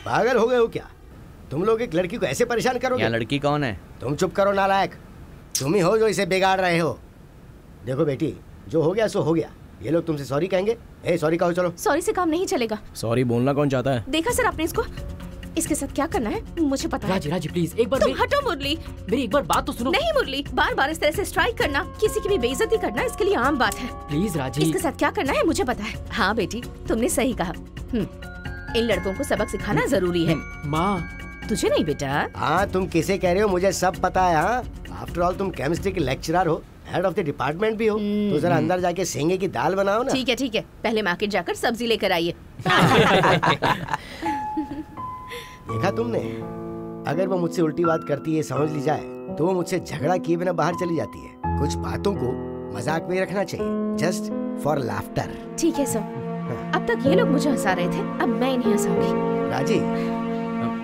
पागल हो गए हो क्या? तुम लोग एक लड़की को ऐसे परेशान करोगे? यहाँ लड़की कौन है? तुम चुप करो नालायक। तुम ही हो जो इसे बिगाड़ रहे हो। देखो बेटी, जो हो गया सो हो गया। ये लोग तुमसे सॉरी कहेंगे। ए सॉरी कहो, चलो। सॉरी से काम नहीं चलेगा। सॉरी बोलना कौन चाहता है? देखा सर आपने इसको? इसके साथ क्या करना है मुझे पता है। राजी राजी प्लीज एक बार तुम हटो मुरली। मेरी एक बार बात तो सुनो। नहीं मुरली, बार बार इस तरह से स्ट्राइक करना, किसी की भी बेइज्जती करना इसके लिए आम बात है। प्लीज राजी। इसके साथ क्या करना है मुझे पता है। हाँ बेटी, तुमने सही कहा। इन लड़कों को सबक सिखाना जरूरी है। माँ तुझे नहीं बेटा? हाँ तुम किसे कह रहे हो मुझे सब पता है। हाँ आफ्टर ऑल तुम केमिस्ट्री के लेक्चरर हो, हेड ऑफ द डिपार्टमेंट भी हो, तो जरा अंदर जाके सेंगे की दाल बनाओ ना। ठीक है ठीक है, पहले मार्केट जाकर सब्जी लेकर आइए। देखा तुमने, अगर वो मुझसे उल्टी बात करती है समझ ली जाए तो वो मुझसे झगड़ा किए बिना बाहर चली जाती है। कुछ बातों को मजाक में रखना चाहिए, जस्ट फॉर लाफ्टर। ठीक है सर। अब तक ये लोग मुझे हंसा रहे थे, अब मैं इन्हें हंसाऊंगी। राजी।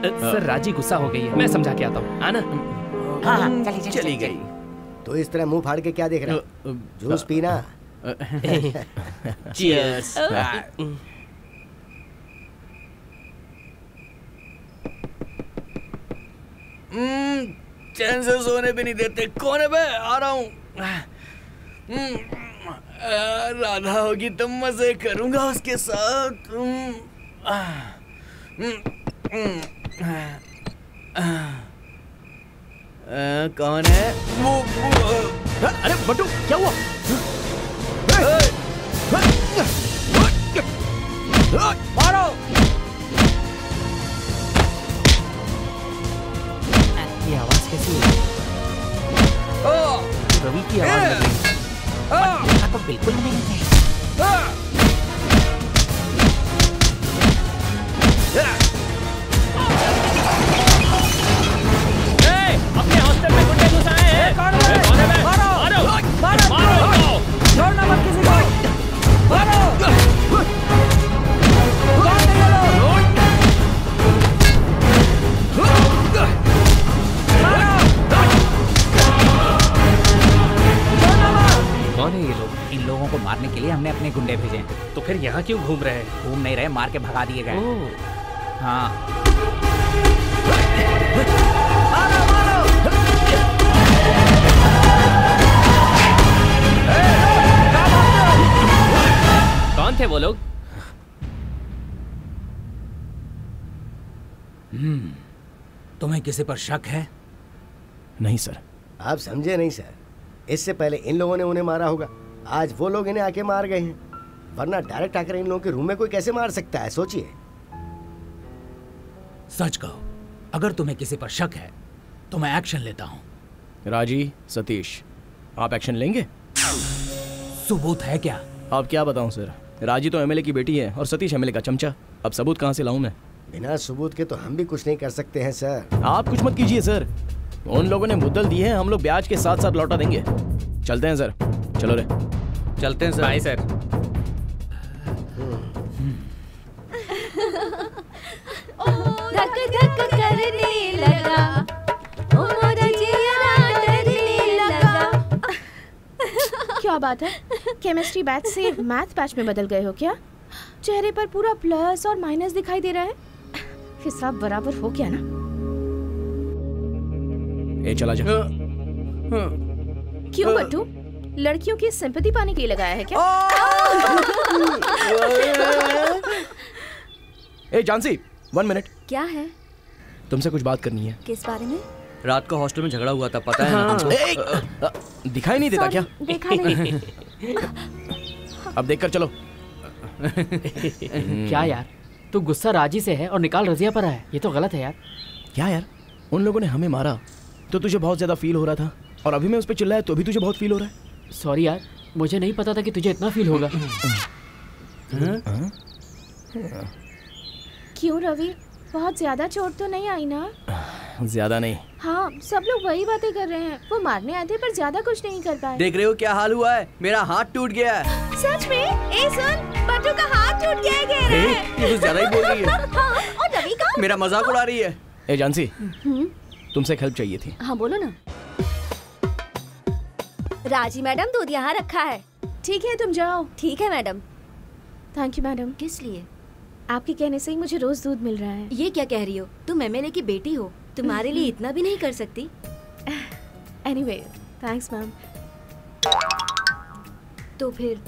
सर राजी गुस्सा हो गई है, मैं समझा के आता हूँ। आना। हाँ, चली गई। तो इस तरह मुंह फाड़ के क्या देख रहा है? जूस पीना। चीयर्स। चैन से सोने भी नहीं देते। कौन है बे? आ रहा हूँ। राधा होगी तो मजे करूंगा उसके साथ। कौन है? अरे बंटू क्या हुआ? मारो। ये आवाज कैसी है? रवि की आवाज लग रही है। तो बिल्कुल नहीं है। अपने हॉस्टल में गुंडे घुस आए हैं। मारो मारो मारो मारो, छोड़ना मत किसी को। मारो। कौन है ये लोग? कौन है ये लोग? इन लोगों को मारने के लिए हमने अपने गुंडे भेजे हैं। तो फिर यहाँ क्यों घूम रहे हैं? घूम नहीं रहे, मार के भगा दिए गए। हाँ कौन थे वो लोग? तुम्हें किसी पर शक है? नहीं सर। आप समझे नहीं सर, इससे पहले इन लोगों ने उन्हें मारा होगा, आज वो लोग इन्हें आके मार गए हैं, वरना डायरेक्ट आकर इन लोगों के रूम में कोई कैसे मार सकता है? सोचिए। सच कहो, अगर तुम्हें किसी पर शक है तो मैं एक्शन लेता हूँ। राजी, सतीश, आप एक्शन लेंगे? सबूत है क्या? आप क्या बताऊं सर, राजी तो एमएलए की बेटी है और सतीश एमएलए का चमचा। अब सबूत कहाँ से लाऊं मैं? बिना सबूत के तो हम भी कुछ नहीं कर सकते हैं सर। आप कुछ मत कीजिए सर, उन लोगों ने मुद्दल दी है, हम लोग ब्याज के साथ साथ लौटा देंगे। चलते हैं सर। चलो रे। चलते हैं सर। Bye sir. धक धक करने लगा, ओ मोरा जिया डरने लगा। क्या बात है, केमिस्ट्री बैच से मैथ बैच में बदल गए हो क्या? चेहरे पर पूरा प्लस और माइनस दिखाई दे रहा है। हिसाब बराबर हो क्या ना? ए चला जा। क्यों बट्टू, लड़कियों की सिंपैथी पाने के लिए लगाया है क्या? ए जानसी, 1 मिनट। क्या है? तुमसे कुछ बात करनी है। किस बारे में? रात को हॉस्टल में झगड़ा हुआ था, पता है ना तुमको? दिखाई नहीं देता क्या? देखा नहीं। अब देखकर चलो। क्या यार, तू गुस्सा राजी से है और निकाल रजिया पर है, ये तो गलत है यार। क्या यार, उन लोगों ने हमें मारा तो तुझे बहुत ज्यादा फील हो रहा था, और अभी मैं उस पर चिल्लाया तो भी तुझे बहुत फील हो रहा है। सॉरी यार, मुझे नहीं पता था कि तुझे इतना फील होगा। क्यों रवि, बहुत ज्यादा चोट तो नहीं आई ना? ज्यादा नहीं। हाँ, सब लोग वही बातें कर रहे हैं। वो मारने आए थे पर ज्यादा कुछ नहीं कर पाए। देख रहे हो क्या हाल हुआ है? मेरा हाथ टूट गया है। सच में? ए सुन, बट्टू का हाथ टूट गया कह रहा है। ये कुछ ज्यादा ही बोल रही है। हाँ, और रवि का? मेरा मजाक उड़ा रही है। ए जानसी, तुमसे हेल्प चाहिए थी। हाँ बोलो ना। राजी मैडम, दूध यहाँ रखा है। ठीक है, तुम जाओ। ठीक है मैडम। Thank you madam. किस लिए? आपके कहने से ही मुझे रोज दूध मिल रहा है। ये क्या कह रही हो? तुम एमएलए की बेटी हो, तुम्हारे लिए इतना भी नहीं कर सकती? Anyway, thanks ma'am. तो फिर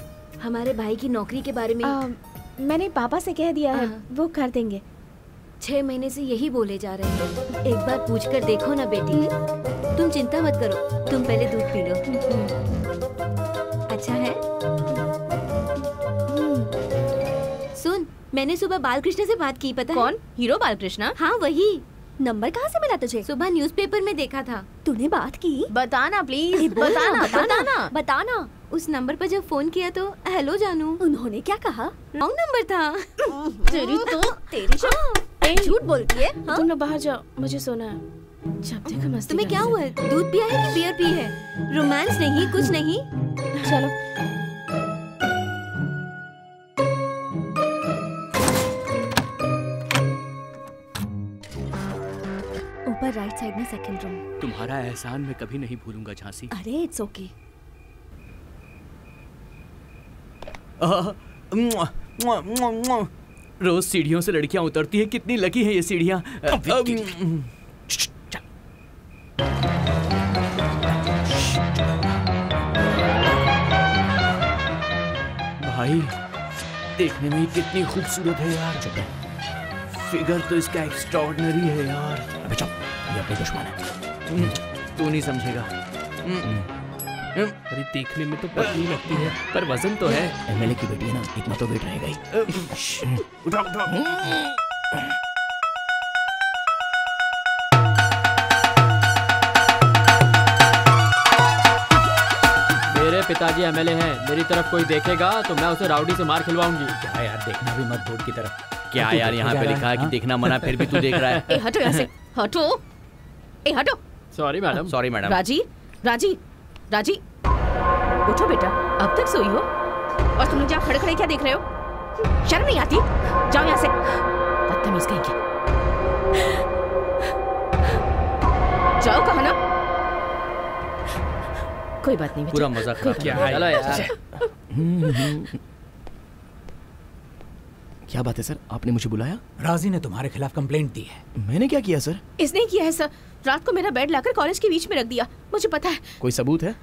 हमारे भाई की नौकरी के बारे में? मैंने पापा से कह दिया है, वो कर देंगे। 6 महीने से यही बोले जा रहे हैं। एक बार पूछ कर देखो ना बेटी। तुम चिंता मत करो, तुम पहले दूध पी लो। अच्छा है? सुन, मैंने सुबह बालकृष्ण से बात की, पता है? कौन? हीरो बालकृष्ण? हाँ वही। नंबर कहाँ से मिला तुझे? सुबह न्यूज़पेपर में देखा था। तूने बात की? बताना प्लीज, बताना। उस नंबर पर जब फोन किया तो हेलो जानू। उन्होंने क्या कहा? रॉन्ग नंबर था। तेरी झूठ बोलती है। तुम लोग बाहर जाओ, मुझे सोना है। जब देखो मस्ती। तुम्हें क्या हुआ? दूध पिया है कि बियर पी है? रोमांस नहीं, कुछ नहीं। चलो। ऊपर राइट साइड में सेकंड रूम। तुम्हारा एहसान मैं कभी नहीं भूलूंगा झांसी। अरे इट्स ओके। रोज सीढ़ियों से लड़कियां उतरती है, कितनी लकी है ये सीढ़ियां। भाई देखने में कितनी खूबसूरत है यार। फिगर तो इसका एक्स्ट्राऑर्डिनरी है यार। अबे चुप, ये अपनी दुश्मन है। तू नहीं समझेगा। अरे देखने में तो पतली लगती है, पर वजन तो है। एमएलए की बेटी है ना, इतना तो वेट रहेगा ही। उठाओ। मेरे पिताजी एमएलए हैं, मेरी तरफ कोई देखेगा तो मैं उसे राउडी से मार खिलवाऊंगी। क्या यार, देखना भी मत बोर्ड की तरफ। क्या यार, यहाँ पे लिखा है कि देखना मना, फिर भी तू देख रहा है। हटो यहाँ से, हटो। हटो। Sorry madam. Sorry madam. राजी उठो बेटा, अब तक सोई हो और तुम जहाँ खड़े खड़े क्या देख रहे हो? शर्म नहीं आती? जाओ यहाँ से, बदतमीज कहीं की। जाओ, कहा ना। कोई बात नहीं, पूरा मजाक खराब किया है। चलो यार। क्या बात है सर, आपने मुझे बुलाया? राजी ने तुम्हारे खिलाफ कंप्लेंट दी है। मैंने क्या किया सर? इसने किया है सर। रात को मेरा बेड लाकर कॉलेज के बीच में रख दिया, मुझे पता है। कोई सबूत है?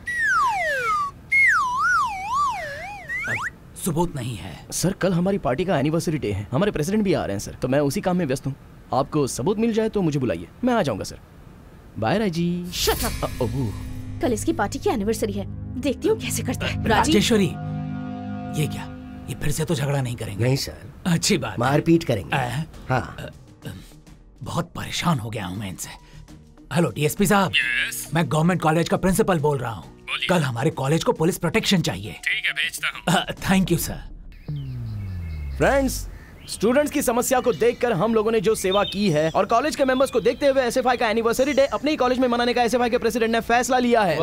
सबूत नहीं है सर। कल हमारी पार्टी का एनिवर्सरी डे है, हमारे प्रेसिडेंट भी आ रहे हैं सर, तो मैं उसी काम में व्यस्त हूँ। आपको सबूत मिल जाए तो मुझे बुलाइए, मैं आ जाऊंगा सर। बाय राजी। Shut up. कल इसकी पार्टी की एनिवर्सरी है, देखती हूँ कैसे करता है। राजेश्वरी, ये क्या, ये फिर से तो झगड़ा नहीं करेंगे? नहीं सर, अच्छी बात। मारपीट करेंगे। हाँ। बहुत परेशान हो गया हूँ मैं इनसे। हेलो डीएसपी साहब। मैं गवर्नमेंट कॉलेज का प्रिंसिपल बोल रहा हूँ। कल हमारे कॉलेज को पुलिस प्रोटेक्शन चाहिए। ठीक है, भेजता हूँ। Thank you sir. Friends, students की समस्या को देखकर हम लोगों ने जो सेवा की है और कॉलेज के मेंबर्स को देखते हुए एसएफआई का एनिवर्सरी डे अपने ही कॉलेज में मनाने का एसएफआई के प्रेसिडेंट ने फैसला लिया है।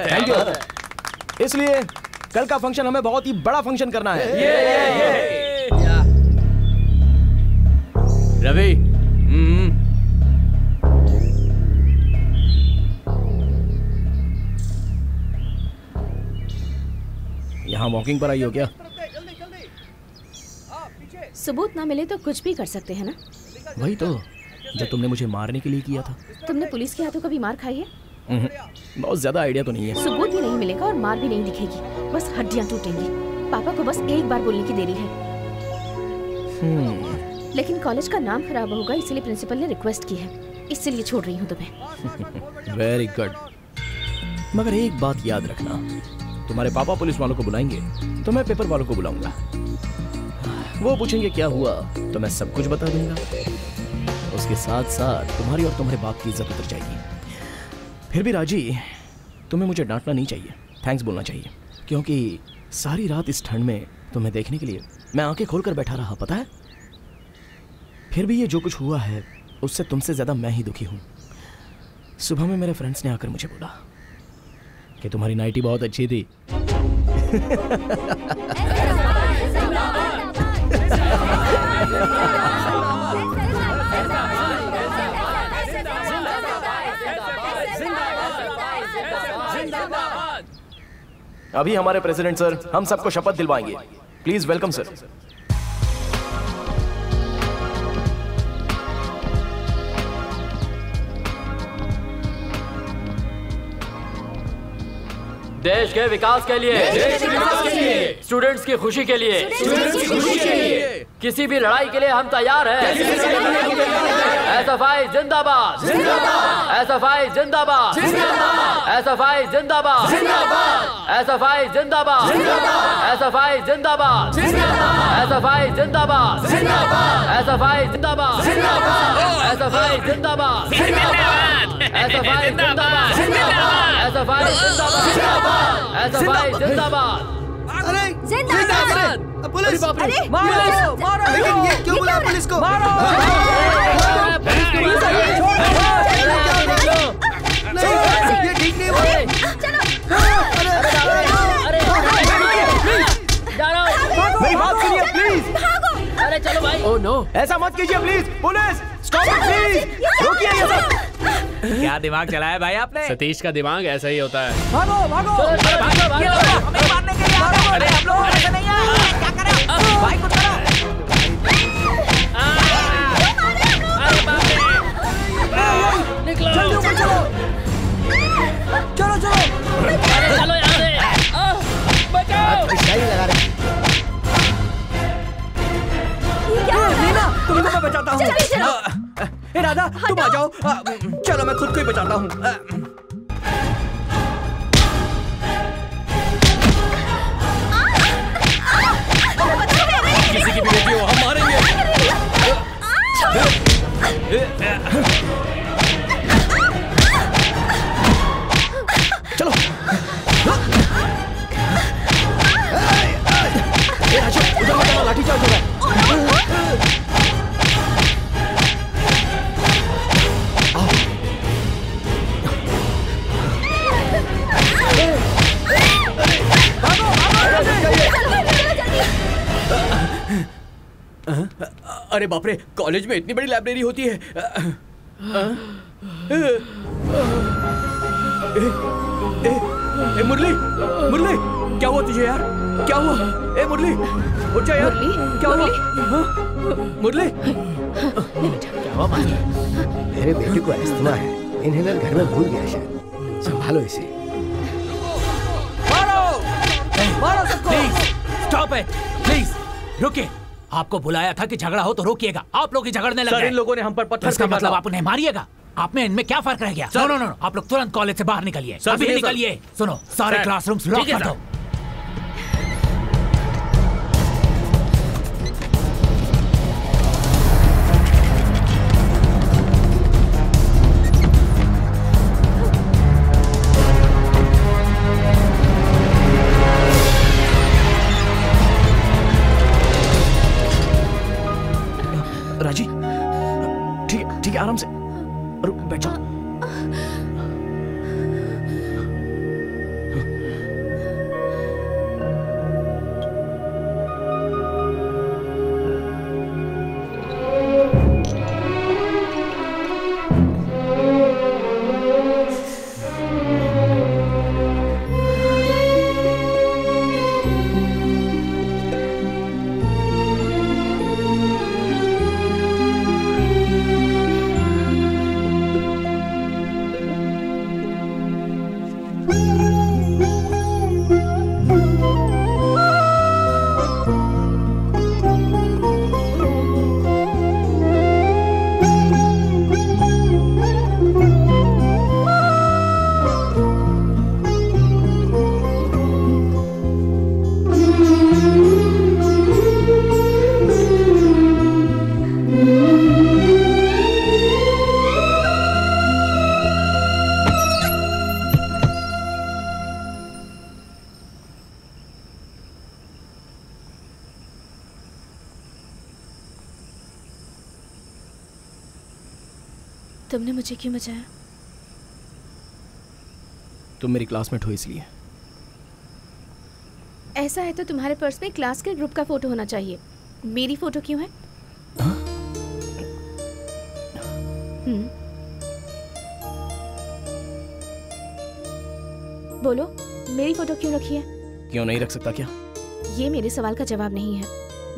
Thank you. इसलिए कल का फंक्शन हमें बहुत ही बड़ा फंक्शन करना है। रवि, यहाँ वॉकिंग पर आई हो क्या? सबूत ना मिले तो कुछ भी कर सकते हैं ना? वही तो, जो तुमने मुझे मारने के लिए किया था। तुमने पुलिस के हाथों कभी मार खाई है? बहुत ज्यादा आइडिया तो नहीं है। सबूत भी नहीं मिलेगा और मार भी नहीं दिखेगी, बस हड्डियां टूटेंगी। पापा को बस एक बार बोलने की देरी है। लेकिन कॉलेज का नाम खराब होगा, इसलिए प्रिंसिपल ने रिक्वेस्ट की है, इसलिए छोड़ रही हूँ तुम्हें। Very good. मगर एक बात याद रखना, तुम्हारे पापा पुलिस वालों को बुलाएंगे तो मैं पेपर वालों को बुलाऊंगा। वो पूछेंगे क्या हुआ तो मैं सब कुछ बता दूंगा। उसके साथ साथ तुम्हारी और तुम्हारे बाप की इज्जत उतर जाएगी। फिर भी राजी, तुम्हें मुझे डांटना नहीं चाहिए, थैंक्स बोलना चाहिए, क्योंकि सारी रात इस ठंड में तुम्हें देखने के लिए मैं आंखें खोलकर बैठा रहा, पता है? फिर भी ये जो कुछ हुआ है उससे तुमसे ज्यादा मैं ही दुखी हूँ। सुबह में मेरे फ्रेंड्स ने आकर मुझे बोला कि तुम्हारी नाइटी बहुत अच्छी थी। अभी हमारे प्रेसिडेंट सर हम सबको शपथ दिलवाएंगे। Please welcome sir. देश के विकास के लिए, स्टूडेंट्स की खुशी के लिए, किसी भी लड़ाई के लिए हम तैयार हैं। एसएफआई जिंदाबाद, एसएफआई जिंदाबाद, एसएफआई जिंदाबाद, एसएफआई जिंदाबाद, एसएफआई जिंदाबाद, एसएफआई जिंदाबाद, एसएफआई जिंदाबाद, एसएफआई जिंदाबाद, एसएफआई जिंदाबाद, एसएफआई जिंदाबाद, एसएफआई जिंदाबाद। अरे जिंदाबाद! पुलिस! अरे मारो! मारो! लेकिन ये क्यों बुला पुलिस को? मारो! ये ठीक नहीं हुआ। मेरी बात सुनिए प्लीज। अरे चलो भाई। ओह नो, ऐसा मत कीजिए please. Police, stop it please. रोकिए ये सब। क्या दिमाग चलाया भाई आपने? सतीश का दिमाग ऐसा ही होता है। भागो भागो। अरे भागो भागो, हमें मारने के लिए आ रहे हो। अरे हम लोग ऐसे नहीं है। क्या कर रहे हो? भाई कुछ करो। अरे बाप रे, निकलो। चलो चलो चलो चलो। अरे चलो यहाँ से। बचाओ। लगा रहे। नीना, तुमको मैं बचाता हूँ। ए राधा, तुम आ जाओ। चलो मैं खुद को ही बचाता हूँ। किसी की भी बेटी हो, हम मारेंगे। चलो। ए राजू, उधर मत जाना, लाठी चार्ज होगा। अरे बाप रे, कॉलेज में इतनी बड़ी लाइब्रेरी होती है। मुरली, मुरली, क्या हुआ तुझे यार? क्या हुआ? ए मुरली, उठ जा यार। क्या हुआ? मुरली, क्या हुआ मास्टर? मेरे बेटे को अस्थमा है, इन्हेलर घर में भूल गया शायद। संभालो इसे। मारो! मारो सबको! प्लीज स्टॉप इट, प्लीज रुकिए। आपको बुलाया था कि झगड़ा हो तो रोकिएगा, आप लोग ही झगड़ने लग गए। इन लोगों ने हम पर पत्थर इसका फेंका मतलब था। आप उन्हें मारिएगा? आप में इनमें क्या फर्क रह गया? नो नो नो, आप लोग तुरंत कॉलेज से बाहर निकलिए। सर, अभी सुनिए, निकलिए। सुनो, सारे क्लासरूम्स लॉक कर दो। राजी, ठीक है, आराम से। रुक, बैठ जाओ। तुमने मुझे क्यों बचाया? तुम मेरी क्लासमेट हो इसलिए। ऐसा है तो तुम्हारे पर्स में क्लास के ग्रुप का फोटो होना चाहिए। मेरी फोटो क्यों है? बोलो, मेरी फोटो क्यों रखी है? क्यों नहीं रख सकता क्या? ये मेरे सवाल का जवाब नहीं है।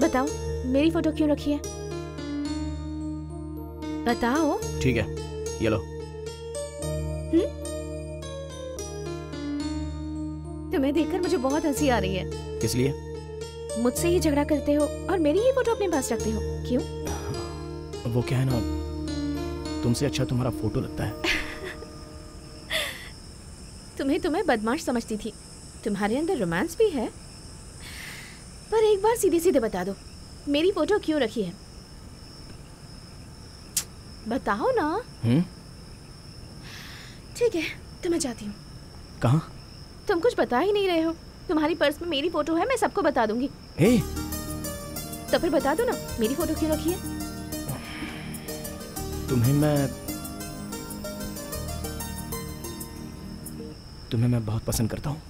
बताओ, मेरी फोटो क्यों रखी है? बताओ। ठीक है, ये लो। तुम्हें देखकर मुझे बहुत हंसी आ रही है। किस लिए? मुझसे ही झगड़ा करते हो और मेरी ही फोटो अपने पास रखते हो, क्यों? वो क्या है ना, तुमसे अच्छा तुम्हारा फोटो लगता है। तुम्हें बदमाश समझती थी, तुम्हारे अंदर रोमांस भी है। पर एक बार सीधे सीधे बता दो, मेरी फोटो क्यों रखी है? बताओ ना। ठीक है, तो मैं जाती हूँ। कहाँ? तुम कुछ बता ही नहीं रहे हो। तुम्हारी पर्स में मेरी फोटो है, मैं सबको बता दूंगी। तो फिर बता दो ना, मेरी फोटो क्यों रखी है? तुम्हें मैं बहुत पसंद करता हूँ।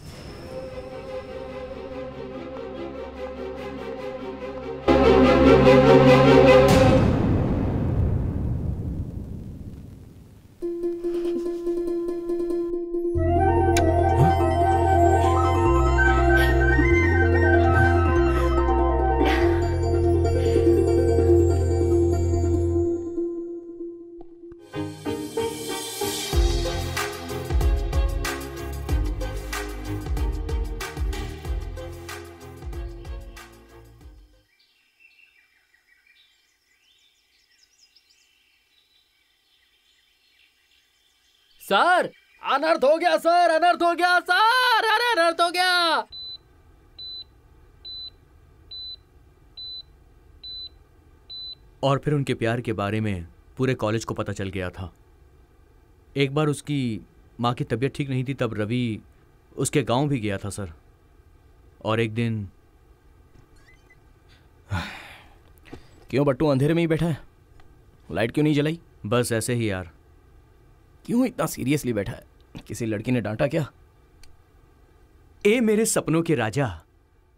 सर, अनर्थ हो गया सर, अनर्थ हो गया सर, अरे अनर्थ हो गया। और फिर उनके प्यार के बारे में पूरे कॉलेज को पता चल गया था। एक बार उसकी माँ की तबीयत ठीक नहीं थी, तब रवि उसके गांव भी गया था सर। और एक दिन क्यों बट्टू अंधेरे में ही बैठा है? लाइट क्यों नहीं जलाई? बस ऐसे ही यार। क्यों इतना सीरियसली बैठा है? किसी लड़की ने डांटा क्या? ए मेरे सपनों के राजा,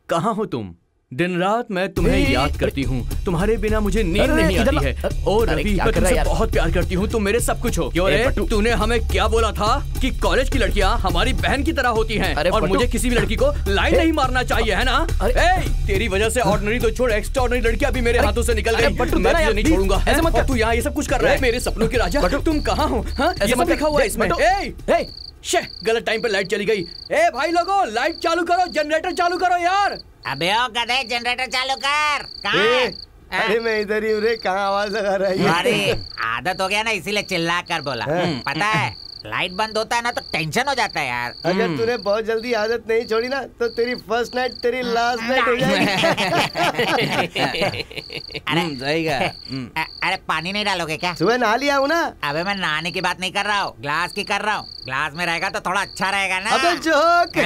कहाँ हो तुम? दिन रात मैं तुम्हें याद करती हूँ, तुम्हारे बिना मुझे नींद नहीं आती है। और रवि, मैं तुमसे बहुत प्यार करती हूँ, तुम मेरे सब कुछ हो। क्यों रे? तूने हमें क्या बोला था कि कॉलेज की लड़कियाँ हमारी बहन की तरह होती हैं और मुझे किसी भी लड़की को लाइन नहीं मारना चाहिए, है ना? तेरी वजह से ऑर्डिनरी तो छोड़, एक्स्ट्रा ऑर्डिनरी लड़कियाँ भी मेरे हाथों से निकल गई। मैं तुझे नहीं छोड़ूगा। तू यहाँ ये सब कुछ कर रहा है। मेरे सपनों के राजा, तुम कहाँ हो? ये सब लिखा हुआ है इसमें। गलत टाइम पे लाइट चली गई। ए भाई लोगों, लाइट चालू करो, जनरेटर चालू करो यार। अबे ओ गधे, जनरेटर चालू कर। कहाँ है? अरे मैं इधर ही हूँ रे, कहाँ आवाज लगा रहा है? अरे आदत हो गया ना, इसीलिए चिल्ला कर बोला। पता है, लाइट बंद होता है ना तो टेंशन हो जाता है यार। अगर तूने बहुत जल्दी आदत नहीं छोड़ी ना तो तेरी फर्स्ट नाइट तेरी लास्ट नाइट हो जाएगी। अरे पानी नहीं डालोगे क्या? सुबह नहा लिया हूँ ना। अबे मैं नहाने की बात नहीं कर रहा हूँ, ग्लास की कर रहा हूँ। ग्लास में रहेगा तो थोड़ा अच्छा रहेगा ना। अबे जोक।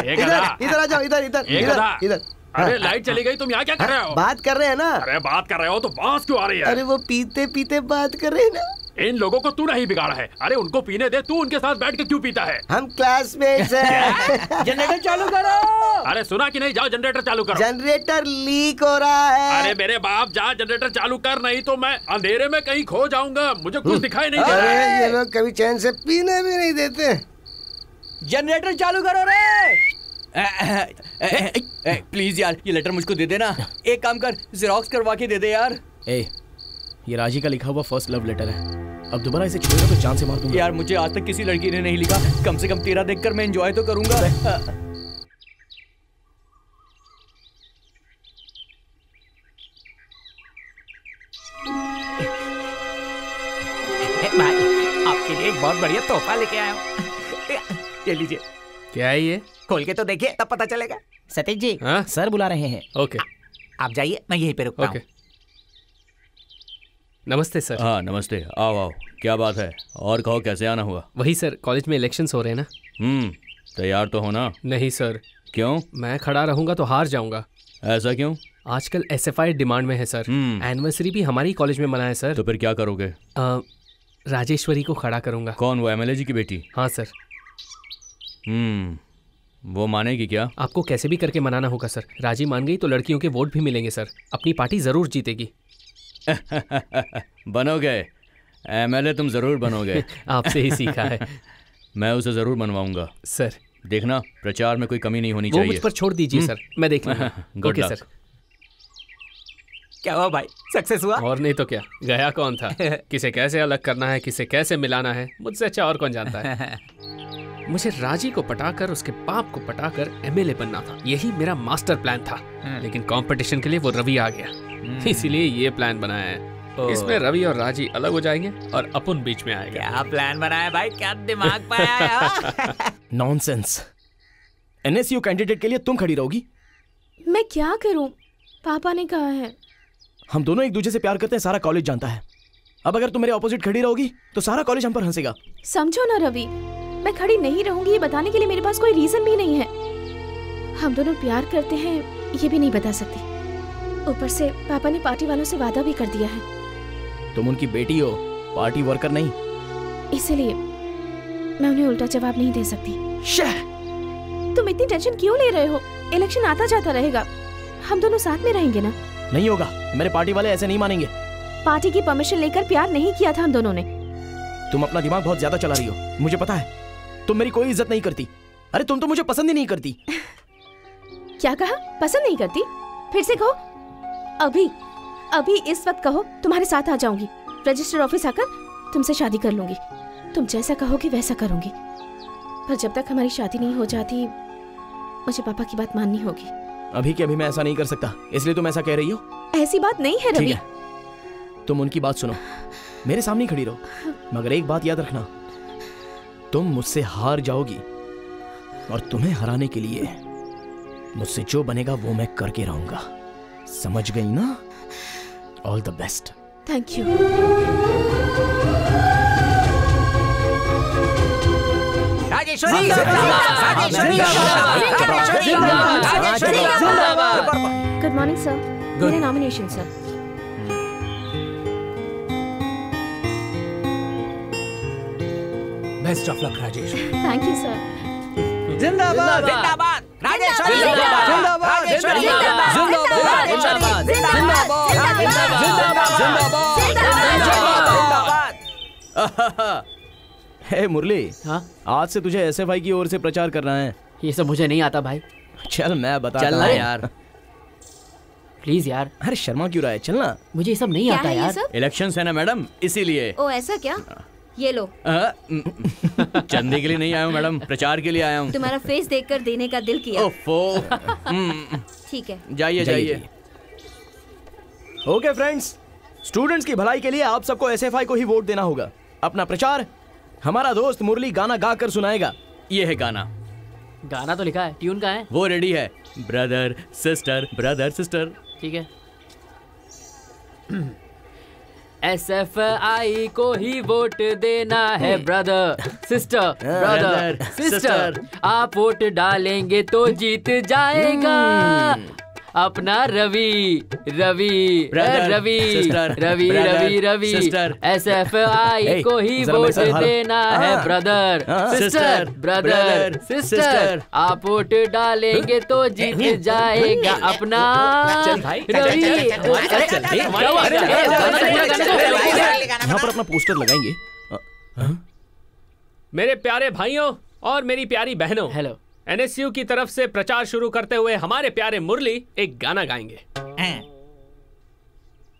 इधर आ जाओ, इधर। अरे लाइट चली गई, तुम यहाँ क्या कर रहे हो? बात कर रहे हैं ना। अरे बात कर रहे हो तो बांस क्यों आ रही है? अरे वो पीते पीते बात कर रहे हैं ना। इन लोगों को तू नहीं बिगाड़ा है। अरे उनको पीने दे, तू उनके साथ बैठ के क्यों पीता है? हम क्लासमेट्स हैं। जनरेटर चालू करो। अरे सुना कि नहीं? जाओ जनरेटर चालू करो। जनरेटर लीक हो रहा है। अरे मेरे बाप, जा जनरेटर चालू कर, नहीं तो मैं अंधेरे में कहीं खो जाऊंगा। मुझे कुछ दिखाई नहीं दे रहा है। अरे ये लोग कभी चैन से पीने भी नहीं देते। जनरेटर चालू करो रे। प्लीज यार, ये लेटर मुझको दे देना। एक काम कर, जेरोक्स करवा के दे दे यार। ये राजी का लिखा हुआ फर्स्ट लव लेटर है। अब दोबारा इसे छोड़ेगा तो जान से मार दूंगा। यार मुझे आज तक किसी लड़की ने नहीं लिखा, कम से कम तेरा देखकर मैं एंजॉय तो करूंगा। भाई, आपके लिए एक बहुत बढ़िया तोहफा लेके आया हूँ। ये लीजिए। क्या है ये? खोल के तो देखिए, तब पता चलेगा। सतीश जी, सर बुला रहे हैं। ओके, आप जाइए, मैं यहीं पे रुकता हूँ। नमस्ते सर। हाँ नमस्ते, आओ आओ। क्या बात है? और कहो, कैसे आना हुआ? वही सर, कॉलेज में इलेक्शंस हो रहे हैं ना। तैयार तो हो ना? नहीं सर। क्यों? मैं खड़ा रहूंगा तो हार जाऊंगा। ऐसा क्यों? आजकल SFI डिमांड में है सर। एनिवर्सरी भी हमारी कॉलेज में मना है सर। तो फिर क्या करोगे? राजेश्वरी को खड़ा करूंगा। कौन, वो MLA जी की बेटी? हाँ सर। वो मानेगी क्या? आपको कैसे भी करके मनाना होगा सर। राजी मान गई तो लड़कियों के वोट भी मिलेंगे सर। अपनी पार्टी जरूर जीतेगी। बनोगे MLA, तुम जरूर बनोगे। आपसे ही सीखा है। मैं उसे जरूर बनवाऊंगा सर। देखना, प्रचार में कोई कमी नहीं होनी वो चाहिए। मुझ पर छोड़ दीजिए सर, मैं देख लूंगा। Good luck. सर। क्या हुआ भाई, सक्सेस हुआ? और नहीं तो क्या, गया कौन था? किसे कैसे अलग करना है, किसे कैसे मिलाना है, मुझसे अच्छा और कौन जानता है। मुझे राजी को पटाकर उसके बाप को पटाकर एमएलए बनना था। यही मेरा मास्टर प्लान था। लेकिन कंपटीशन के लिए वो रवि आ गया, इसीलिए ये प्लान बनाया है। इसमें रवि और राजी अलग हो जाएंगे और अपुन बीच में आएगा। क्या प्लान बनाया भाई, क्या दिमाग पाया है? नॉनसेंस। एनएसयू कैंडिडेट के लिए तुम खड़ी रहोगी? मैं क्या करूं? पापा ने कहा है। हम दोनों एक दूसरे से प्यार करते हैं, सारा कॉलेज जानता है। अब अगर तुम मेरे ऑपोजिट खड़ी रहोगी तो सारा कॉलेज हम पर हंसेगा। समझो ना रवि, मैं खड़ी नहीं रहूंगी ये बताने के लिए मेरे पास कोई रीजन भी नहीं है। हम दोनों प्यार करते हैं ये भी नहीं बता सकती। ऊपर से पापा ने पार्टी वालों से वादा भी कर दिया है। तुम उनकी बेटी हो, पार्टी वर्कर नहीं। इसलिए मैं उन्हें उल्टा जवाब नहीं दे सकती। तुम इतनी टेंशन क्यों ले रहे हो? इलेक्शन आता जाता रहेगा, हम दोनों साथ में रहेंगे ना। नहीं होगा, मेरे पार्टी वाले ऐसे नहीं मानेंगे। पार्टी की परमिशन लेकर प्यार नहीं किया था हम दोनों ने। तुम अपना दिमाग बहुत ज्यादा चला रही हो, मुझे पता है। तुम मेरी कोई इज्जत नहीं करती। अरे तुम तो मुझे पसंद ही नहीं करती। क्या कहा? पसंद नहीं करती? फिर से कहो। अभी अभी इस वक्त कहो, तुम्हारे साथ आ जाऊंगी। रजिस्टर ऑफिस आकर तुमसे शादी कर लूंगी। तुम जैसा कहोगी वैसा करूंगी। पर जब तक हमारी शादी नहीं हो जाती मुझे पापा की बात माननी होगी। अभी के अभी मैं ऐसा नहीं कर सकता, इसलिए तुम ऐसा कह रही हो। ऐसी बात नहीं है रवि। तुम उनकी बात सुनो, मेरे सामने खड़ी रहो। मगर एक बात याद रखना, तुम मुझसे हार जाओगी और तुम्हें हराने के लिए मुझसे जो बनेगा वो मैं करके रहूंगा। समझ गई ना? All the best. Thank you. Good morning sir, मेरा nomination sir. Best of luck Rajesh. Thank you sir. जिंदाबाद जिंदाबाद राजेश्वरी, जिंदाबाद जिंदाबाद जिंदाबाद जिंदाबाद। हे मुरली, हाँ? आज से तुझे एसएफआई की ओर से प्रचार करना है। ये सब मुझे नहीं आता भाई। चल मैं बता। चलना यार, प्लीज यार। अरे शर्मा क्यों रहा है, चलना। मुझे ये सब नहीं आता यार। इलेक्शंस है ना मैडम, इसीलिए। ओ ऐसा क्या? ये लो। चंदे के लिए नहीं आया हूँ मैडम, प्रचार के लिए आया हूँ। तुम्हारा फेस देखकर देने का दिल किया। ओफो। ठीक है, जाइए जाइए। ओके फ्रेंड्स, स्टूडेंट्स की भलाई के लिए आप सबको एसएफआई को ही वोट देना होगा। अपना प्रचार हमारा दोस्त मुरली गाना गा कर सुनाएगा। ये है गाना। गाना तो लिखा है, ट्यून कहाँ है? वो रेडी है। Brother sister brother sister. ठीक है। एसएफआई को ही वोट देना है ब्रदर सिस्टर ब्रदर सिस्टर। आप वोट डालेंगे तो जीत जाएगा अपना रवि रवि रवि रवि रवि रवि। एसएफआई को ही वोट देना है ब्रदर सिस्टर ब्रदर सिस्टर। आप वोट डालेंगे तो जीत जाएगा अपना रवि। यहाँ पर अपना पोस्टर लगाएंगे। मेरे प्यारे भाइयों और मेरी प्यारी बहनों, हेलो। एनएसयू की तरफ से प्रचार शुरू करते हुए हमारे प्यारे मुरली एक गाना गाएंगे।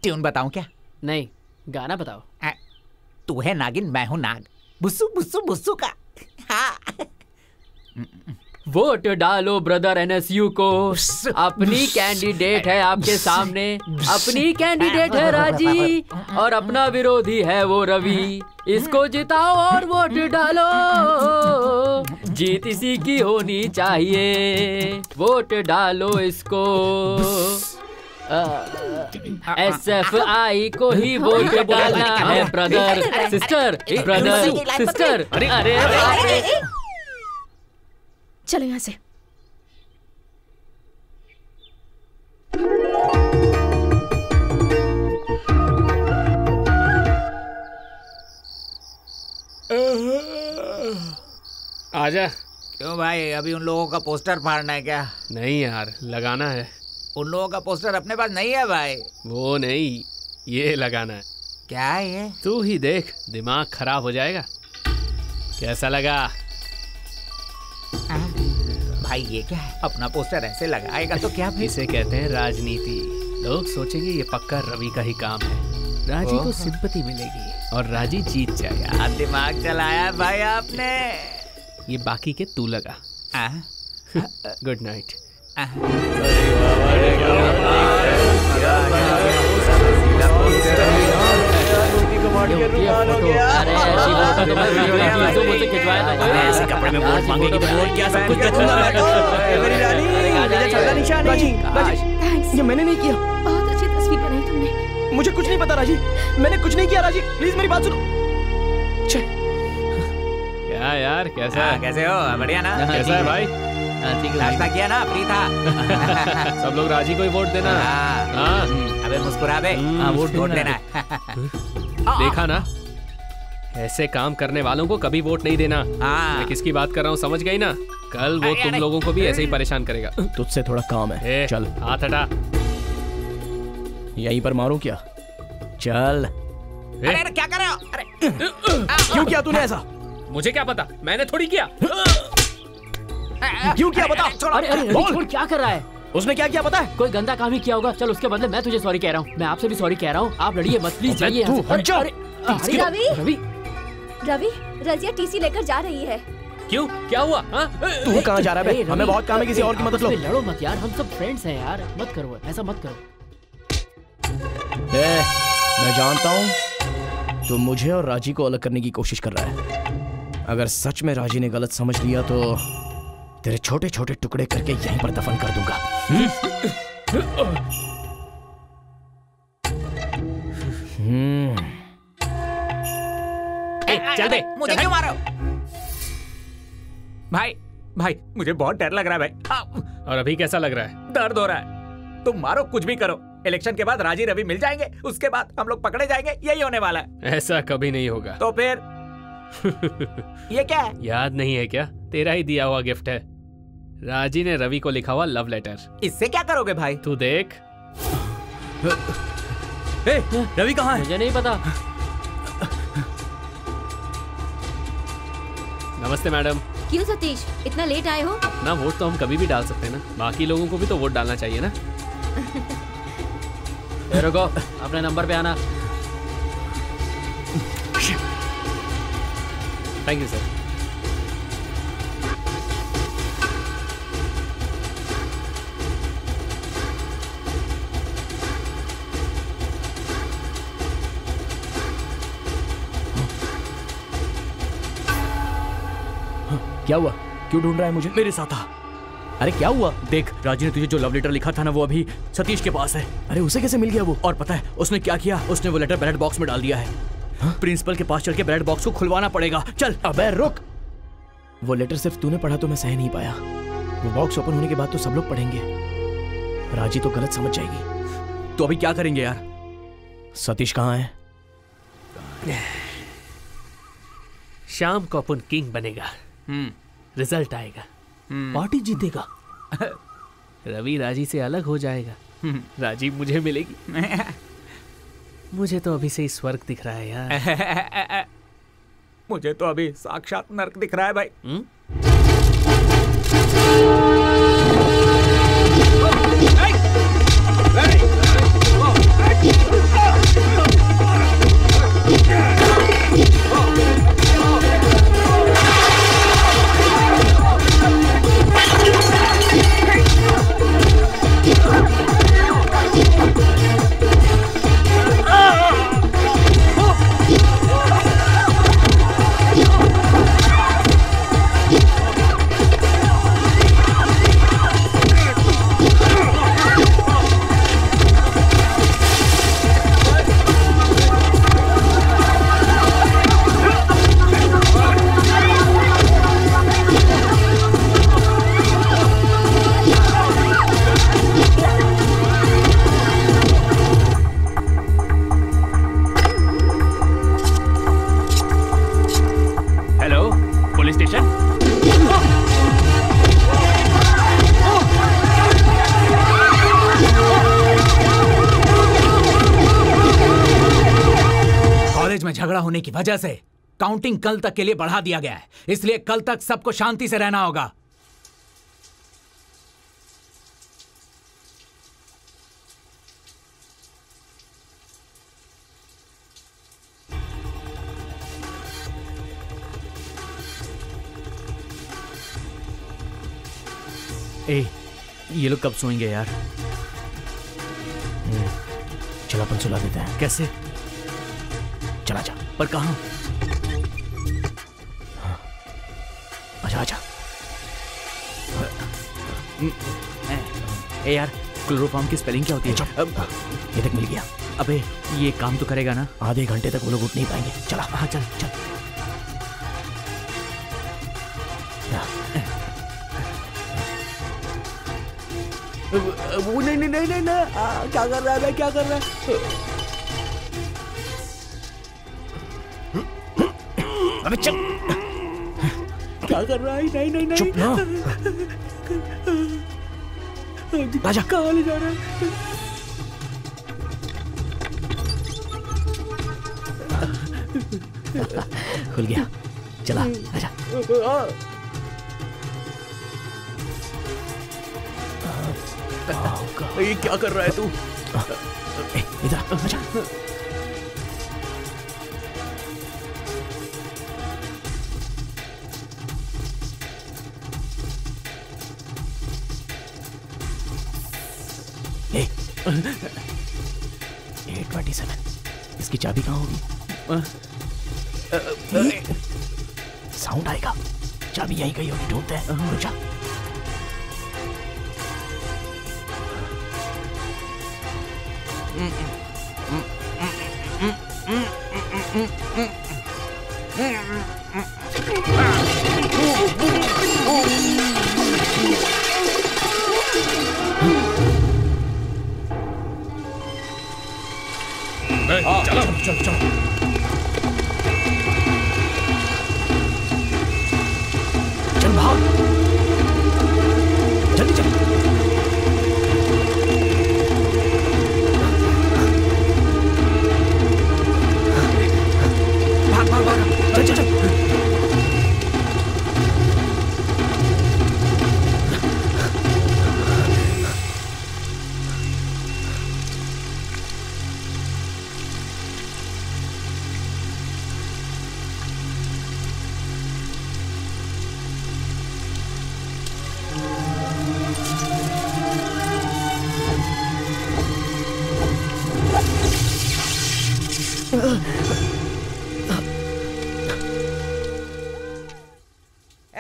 ट्यून बताऊं क्या? नहीं, गाना बताओ। तू है नागिन, मैं हूं नाग। बुस्सू बुस्सू बुस्सू का। वोट डालो ब्रदर एनएसयू को। अपनी कैंडिडेट है आपके सामने, अपनी कैंडिडेट है राजी और अपना विरोधी है वो रवि। इसको जिताओ और वोट डालो, जीत इसी की होनी चाहिए। वोट डालो इसको। एसएफआई को ही वोट डालना है ब्रदर सिस्टर ब्रदर सिस्टर। अरे चलो यहाँ से। आजा। क्यों भाई, अभी उन लोगों का पोस्टर फाड़ना है क्या? नहीं यार, लगाना है। उन लोगों का पोस्टर अपने पास नहीं है भाई। वो नहीं, ये लगाना है। क्या है ये? तू ही देख, दिमाग खराब हो जाएगा। कैसा लगा? भाई ये क्या है? अपना पोस्टर ऐसे लगाएगा तो क्या? इसे कहते हैं राजनीति। लोग सोचेंगे ये पक्का रवि का ही काम है। राजी को सिंपैथी मिलेगी और राजी जीत जाएगा। दिमाग चलाया भाई आपने। ये बाकी के तू लगा। Good night. ऐसे कपड़े में वोट मांगेगी तो वोट क्या सब कुछ दे दूंगा मैं तो। मेरी रानी, मुझे छोड़ना निशान नहीं। ये मैंने नहीं किया। बहुत अच्छी तस्वीर बनाई तुमने। मुझे कुछ नहीं पता राजी, मैंने कुछ नहीं किया राजी, प्लीज मेरी बात सुनो। क्या यार कैसा है? कैसे हो? बढ़िया ना? कैसा है भाई? नाश्ता किया ना? फ्री था। सब लोग राजी को ही वोट देना। अबे मुस्कुरा बे। वोट देना। देखा ना, ऐसे काम करने वालों को कभी वोट नहीं देना। मैं किसकी बात कर रहा हूँ समझ गई ना? कल वो तुम लोगों को भी ऐसे ही परेशान करेगा। तुझसे थोड़ा काम है, चल। हाथ हटा। यहीं पर मारूं क्या? चल। अरे क्या कर रहे हो? अरे क्यों किया तूने ऐसा? मुझे क्या पता, मैंने थोड़ी किया। क्यों किया बता? अरे अरे छोड़, क्या कर रहा है? उसने क्या किया पता है? कोई गंदा काम ही किया होगा। चल उसके बदले मैं तुझे सॉरी कह रहा हूँ। मैं आपसे भी सॉरी कह रहा हूँ। आप लड़िए मत प्लीज, जाइए। रवि, रवि, रजिया टीसी लेकर जा रही है। क्यों? क्या हुआ? तू कहाँ जा रहा है? हमें बहुत काम है, किसी और की मदद लो। लड़ो मत यार, हम सब फ्रेंड्स हैं यार। मत करो ऐसा, मत करो। मैं जानता हूँ तू मुझे और राजी को अलग करने की कोशिश कर रहा है। अगर सच में राजी ने गलत समझ लिया तो तेरे छोटे छोटे टुकड़े करके यहीं पर दफन कर दूंगा। चल बे, मुझे क्यों मारो? भाई भाई मुझे बहुत डर लग रहा है भाई। और अभी कैसा लग रहा है? दर्द हो रहा है। तुम मारो कुछ भी करो, इलेक्शन के बाद राजी रवि मिल जाएंगे, उसके बाद हम लोग पकड़े जाएंगे, यही होने वाला है। ऐसा कभी नहीं होगा। तो फिर ये क्या है? याद नहीं है क्या? तेरा ही दिया हुआ गिफ्ट है। राजी ने रवि को लिखा हुआ लव लेटर। इससे क्या करोगे भाई? तू देख। रवि कहाँ है? मुझे नहीं पता। नमस्ते मैडम। क्यों सतीश इतना लेट आए हो? अपना वोट तो हम कभी भी डाल सकते हैं ना, बाकी लोगों को भी तो वोट डालना चाहिए ना। रुको, अपने नंबर पे आना। Thank you sir. क्या हुआ? क्यों ढूंढ रहा है मुझे? मेरे साथ आ। अरे क्या हुआ? देख, राजी ने तुझे जो लव लेटर लिखा था ना, वो अभी सतीश के पास है। अरे उसे कैसे मिल गया वो? और पता है उसने क्या किया? उसने वो लेटर बैलेट बॉक्स में डाल दिया है। प्रिंसिपल के पास चल के बैलेट बॉक्स को खुलवाना पड़ेगा। चल। अबे रुक, वो लेटर सिर्फ तूने पढ़ा तो मैं सह नहीं पाया। वो बॉक्स ओपन होने के बाद तो सब लोग पढ़ेंगे। राजी तो गलत समझ जाएगी। तो अभी क्या करेंगे यार? सतीश कहाँ है? शाम को अपन किंग बनेगा। रिजल्ट आएगा, पार्टी जीतेगा। रवि राजी से अलग हो जाएगा, राजी मुझे मिलेगी। मुझे तो अभी से ही स्वर्ग दिख रहा है यार। मुझे तो अभी साक्षात नर्क दिख रहा है भाई। में झगड़ा होने की वजह से काउंटिंग कल तक के लिए बढ़ा दिया गया है, इसलिए कल तक सबको शांति से रहना होगा। ए, ये लोग कब सोएंगे यार? चल अपन सुला देते हैं। कैसे? चला जा। पर कहाँ? आजा आजा। ए यार, क्लोरोफॉर्म की स्पेलिंग क्या होती है? ये तक मिल गया। अबे ये काम तो करेगा ना? आधे घंटे तक वो लोग उठ नहीं पाएंगे। चला। हाँ चल चल। वो नहीं नहीं नहीं नहीं ना, क्या कर रहा है? क्या कर रहा है? अबे चल। क्या कर रहा है? नहीं नहीं नहीं। चुप ना। राजा कहाँ ले जा रहा है? खुल गया। चला आजा। ये क्या कर रहा है तू? इधर आजा। ए, 827। इसकी चाबी कहाँ होगी? साउंड आएगा। चाबी यहीं कहीं होगी, ढूंढते हैं। रुक जा। चलो चलो चलो। चल भाग, जल्दी चल। भाग भाग भाग, चल चल चल।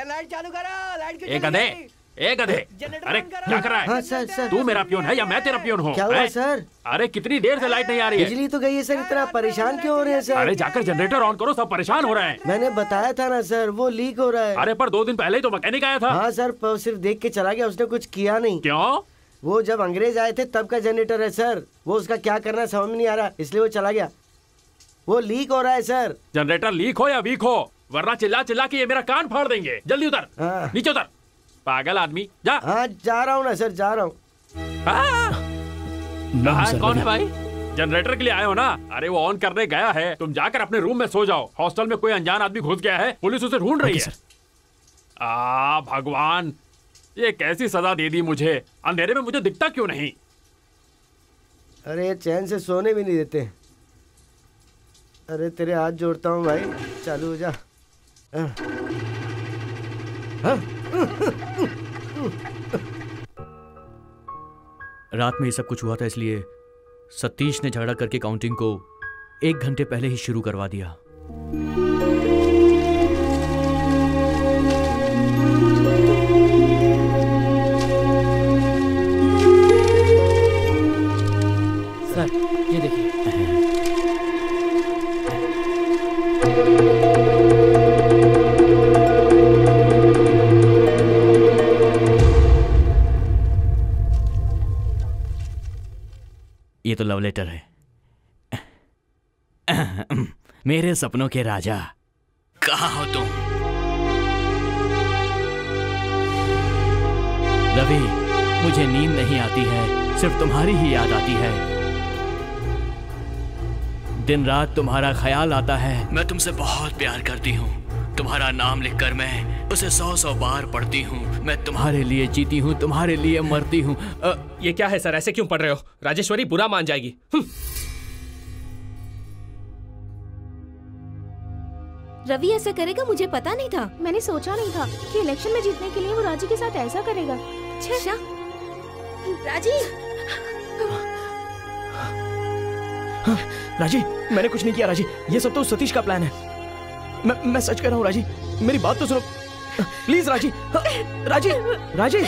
लाइट चालू करो। लाइट ए गधे, ए गधे, अरे क्या कर रहा है? हाँ सर सर। तू मेरा पियोन है या मैं तेरा पियोन हूँ? क्या हुआ सर? अरे कितनी देर से लाइट नहीं आ रही है? बिजली तो गई है सर, इतना परेशान क्यों हो रहे हैं सर? अरे जाकर जनरेटर ऑन करो, सब परेशान हो रहे हैं। मैंने बताया था ना सर, वो लीक हो रहा है। अरे पर 2 दिन पहले ही तो मैकेनिक आया था। हाँ सर, पर सिर्फ देख के चला गया, उसने कुछ किया नहीं। क्यों? वो जब अंग्रेज आए थे तब का जनरेटर है सर, वो उसका क्या करना समझ में नहीं आ रहा, इसलिए वो चला गया। वो लीक हो रहा है सर। जनरेटर लीक हो या वीक हो, वरना चिल्ला चिल्ला के ये मेरा कान फाड़ देंगे। जल्दी उतर। नीचे उतर पागल आदमी, जा। हाँ जा रहा हूँ ना सर, जा रहा हूँ। कौन है भाई? जनरेटर के लिए आए हो ना? अरे वो ऑन करने गया है, तुम जाकर अपने रूम में सो जाओ। हॉस्टल में कोई अनजान आदमी घुस गया है, पुलिस उसे ढूंढ रही है। भगवान, ये कैसी सजा दे दी मुझे? अंधेरे में मुझे दिखता क्यों नहीं? अरे चैन से सोने भी नहीं देते। अरे तेरे हाथ जोड़ता हूँ भाई, चालू हो जा। रात में ये सब कुछ हुआ था, इसलिए सतीश ने झगड़ा करके काउंटिंग को 1 घंटे पहले ही शुरू करवा दिया। सर ये देखिए। ये तो लव लेटर है। मेरे सपनों के राजा, कहाँ हो तुम? रवि, मुझे नींद नहीं आती है, सिर्फ तुम्हारी ही याद आती है। दिन रात तुम्हारा ख्याल आता है। मैं तुमसे बहुत प्यार करती हूँ। तुम्हारा नाम लिखकर मैं उसे 100 बार पढ़ती हूँ। मैं तुम्हारे लिए जीती हूँ, तुम्हारे लिए मरती हूँ। ये क्या है सर, ऐसे क्यों पढ़ रहे हो? राजेश्वरी बुरा मान जाएगी। रवि ऐसा करेगा, मुझे पता नहीं था। मैंने सोचा नहीं था कि इलेक्शन में जीतने के लिए वो राजी के साथ ऐसा करेगा। राजी। हाँ, राजी, मैंने कुछ नहीं किया राजी, ये सब तो सतीश का प्लान है। मैं सच कह रहा हूँ राजी, मेरी बात तो सुनो प्लीज राजी। राजी, राजी।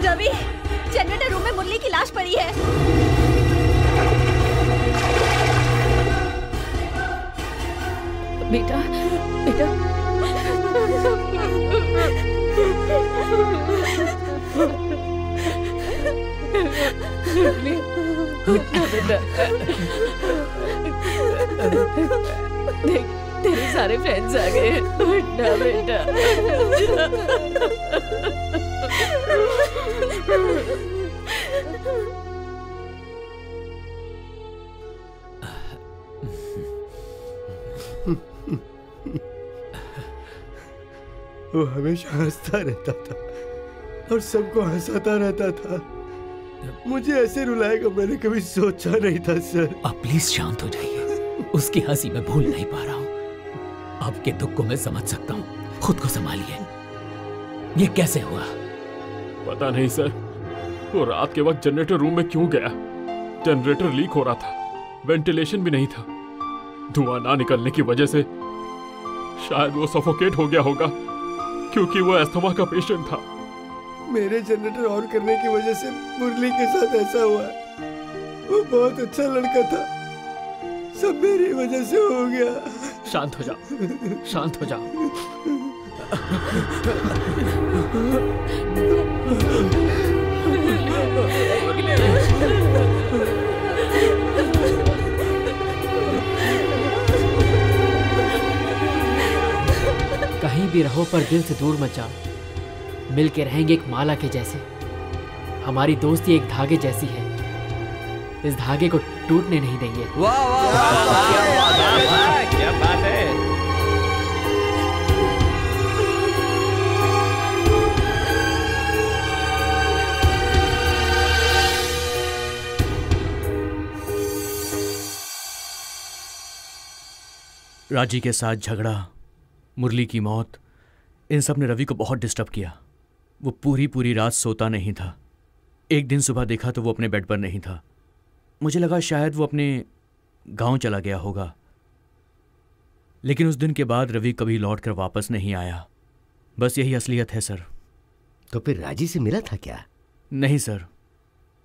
रवि, जनरेटर रूम में मुरली की लाश पड़ी है। बेटा, बेटा। उठना बेटा। देख, तेरे सारे फ्रेंड्स आ गए हैं। उठना बेटा। वो हमेशा हंसता रहता था और सबको हंसाता रहता था। मुझे ऐसे रुलाएगा मैंने कभी सोचा नहीं था सर। अब प्लीज शांत हो जाइए। उसकी हंसी मैं भूल नहीं पा रहा हूँ। आपके दुख को मैं समझ सकता हूँ। खुद को संभालिए। ये कैसे हुआ? पता नहीं सर, वो रात के वक्त जनरेटर रूम में क्यों गया? जनरेटर लीक हो रहा था, वेंटिलेशन भी नहीं था। धुआं ना निकलने की वजह से शायद वो सफोकेट हो गया होगा, क्योंकि वो अस्थमा का पेशेंट था। मेरे जनरेटर ऑन करने की वजह से मुरली के साथ ऐसा हुआ। वो बहुत अच्छा लड़का था, सब मेरी वजह से हो गया। शांत हो जाओ, शांत हो जाओ। कहीं भी रहो पर दिल से दूर मत जाओ। मिल के रहेंगे एक माला के जैसे। हमारी दोस्ती एक धागे जैसी है, इस धागे को टूटने नहीं देंगे। वाह वाह वाह, क्या बात है। राजी के साथ झगड़ा, मुरली की मौत, इन सब ने रवि को बहुत डिस्टर्ब किया। वो पूरी रात सोता नहीं था। एक दिन सुबह देखा तो वो अपने बेड पर नहीं था। मुझे लगा शायद वो अपने गांव चला गया होगा, लेकिन उस दिन के बाद रवि कभी लौट कर वापस नहीं आया। बस यही असलियत है सर। तो फिर राजी से मिला था क्या? नहीं सर,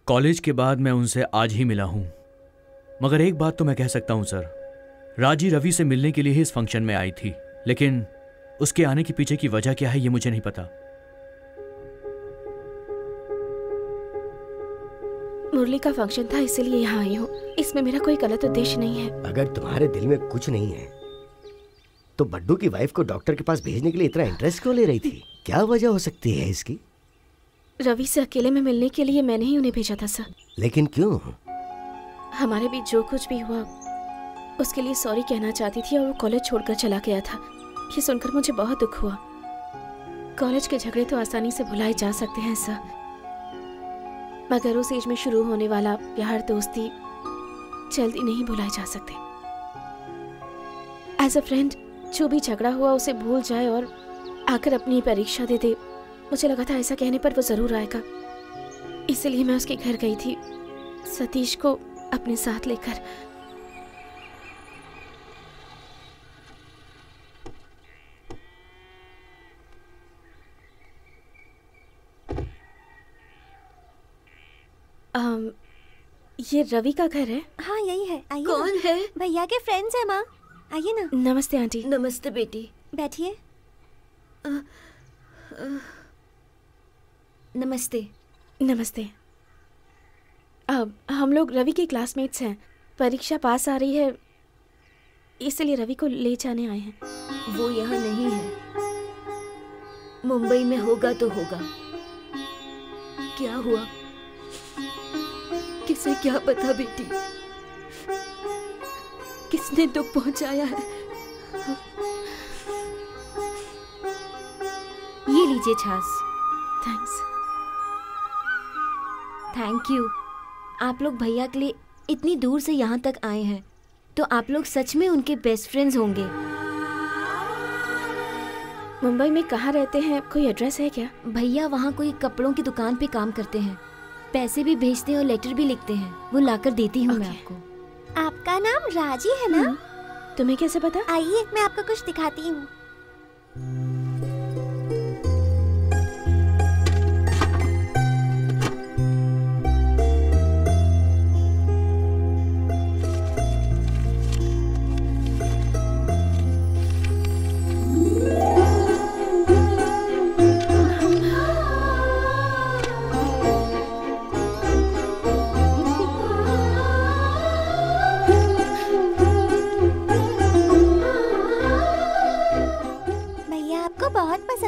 कॉलेज के बाद मैं उनसे आज ही मिला हूं। मगर एक बात तो मैं कह सकता हूं सर, राजी रवि से मिलने के लिए ही इस फंक्शन में आई थी, लेकिन उसके आने के पीछे की वजह क्या है ये मुझे नहीं पता। मुरली का फंक्शन था इसलिए यहाँ आई हूँ। इसमें मेरा कोई गलत उद्देश्य नहीं है। अगर तुम्हारे दिल में कुछ नहीं है तो बड्डू की वाइफ को डॉक्टर के पास भेजने के लिए इतना इंटरेस्ट क्यों ले रही थी? क्या वजह हो सकती है इसकी? रवि से अकेले में मिलने के लिए मैंने ही उन्हें भेजा था सर। लेकिन क्यों? हमारे बीच जो कुछ भी हुआ उसके लिए सॉरी कहना चाहती थी और वो कॉलेज छोड़कर चला गया था। ये सुनकर मुझे बहुत दुख हुआ। कॉलेज के झगड़े तो आसानी से भुलाए जा सकते हैं सर, मगर उस एज में शुरू होने वाला प्यार दोस्ती जल्दी नहीं भुलाए जा सकते। एज अ फ्रेंड जो भी झगड़ा हुआ उसे भूल जाए और आकर अपनी परीक्षा दे दे। मुझे लगा था ऐसा कहने पर वो जरूर आएगा, इसलिए मैं उसके घर गई थी सतीश को अपने साथ लेकर। ये रवि का घर है? हाँ यही है, आइए। कौन है? भैया के फ्रेंड्स है माँ, आइए ना। नमस्ते आंटी। नमस्ते बेटी, बैठिए। नमस्ते। नमस्ते। हम लोग रवि के क्लासमेट्स हैं। परीक्षा पास आ रही है, इसलिए रवि को ले जाने आए हैं। वो यहाँ नहीं है, मुंबई में होगा तो होगा। क्या हुआ, किसे क्या पता बेटी, किसने दुख पहुंचाया है। ये लीजिए छाछ। थैंक्स। Thank you. आप लोग भैया के लिए इतनी दूर से यहाँ तक आए हैं, तो आप लोग सच में उनके बेस्ट फ्रेंड्स होंगे। मुंबई में कहाँ रहते हैं, कोई एड्रेस है क्या? भैया वहाँ कोई कपड़ों की दुकान पे काम करते हैं, पैसे भी भेजते हैं और लेटर भी लिखते हैं, वो लाकर देती हूँ मैं आपको। आपका नाम राजी है ना? तुम्हें कैसे पता? आइए मैं आपको कुछ दिखाती हूँ।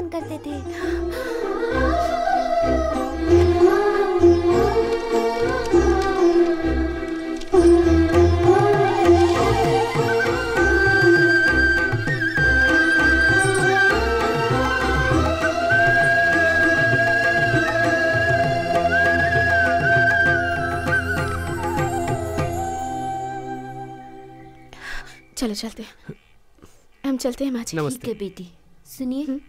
करते थे। चलो चलते हैं, हम चलते हैं माँ जी। नमस्ते बेटी, सुनिए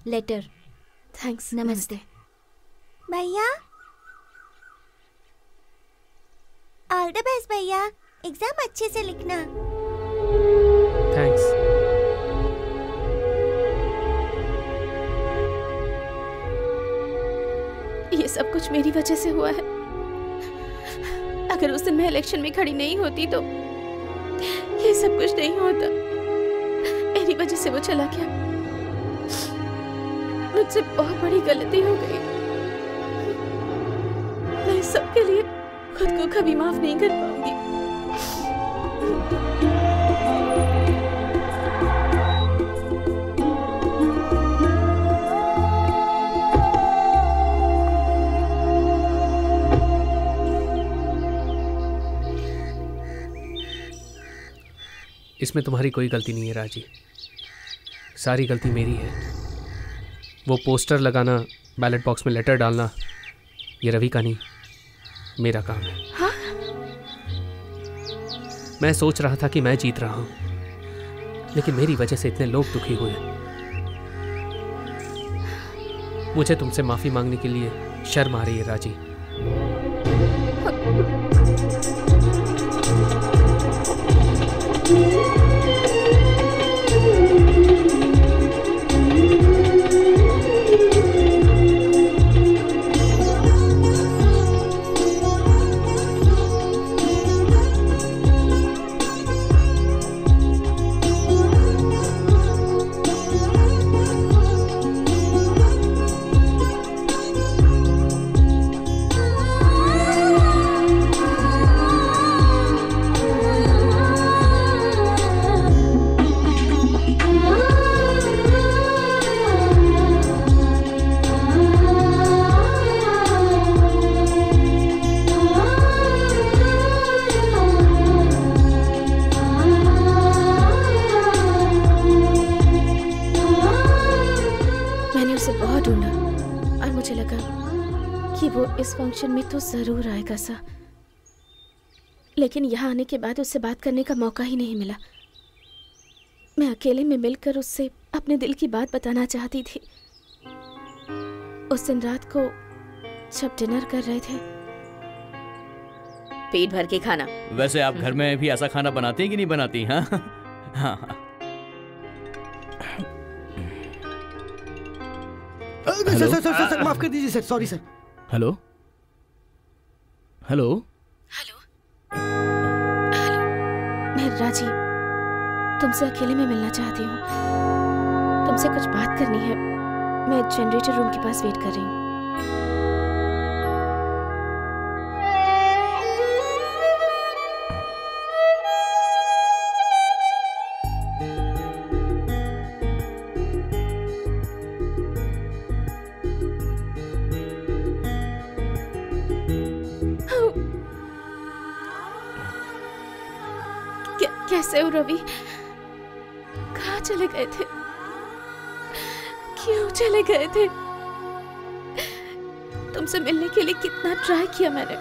लेटर। थैंक्स। नमस्ते भैया। ऑल द बेस्ट भैया, एग्जाम अच्छे से लिखना। थैंक्स। ये सब कुछ मेरी वजह से हुआ है। अगर उस दिन मैं इलेक्शन में खड़ी नहीं होती तो ये सब कुछ नहीं होता। मेरी वजह से वो चला गया। मुझसे बहुत बड़ी गलती हो गई। मैं इस सब के लिए खुद को कभी माफ नहीं कर पाऊंगी। इसमें तुम्हारी कोई गलती नहीं है राजी, सारी गलती मेरी है। वो पोस्टर लगाना, बैलेट बॉक्स में लेटर डालना, ये रवि का नहीं, मेरा काम है। हाँ? मैं सोच रहा था कि मैं जीत रहा हूं, लेकिन मेरी वजह से इतने लोग दुखी हुए। मुझे तुमसे माफी मांगने के लिए शर्म आ रही है राजी। इस फंक्शन में तो जरूर आएगा सा, लेकिन यहाँ आने के बाद उससे बात करने का मौका ही नहीं मिला। मैं अकेले में मिलकर उससे अपने दिल की बात बताना चाहती थी। उस दिन रात को जब डिनर कर रहे थे, पेट भर के खाना। वैसे आप घर में भी ऐसा खाना बनाती हैं कि नहीं बनाती? हाँ हाँ। सर माफ कर दीजिए sir, sorry sir. Hello, hello. मैं राजी तुमसे अकेले में मिलना चाहती हूँ। तुमसे कुछ बात करनी है। मैं जनरेटर रूम के पास वेट कर रही हूँ। कैसे हो रवि? कहाँ चले गए थे? क्यों चले गए थे? तुमसे मिलने के लिए कितना ट्राई किया मैंने।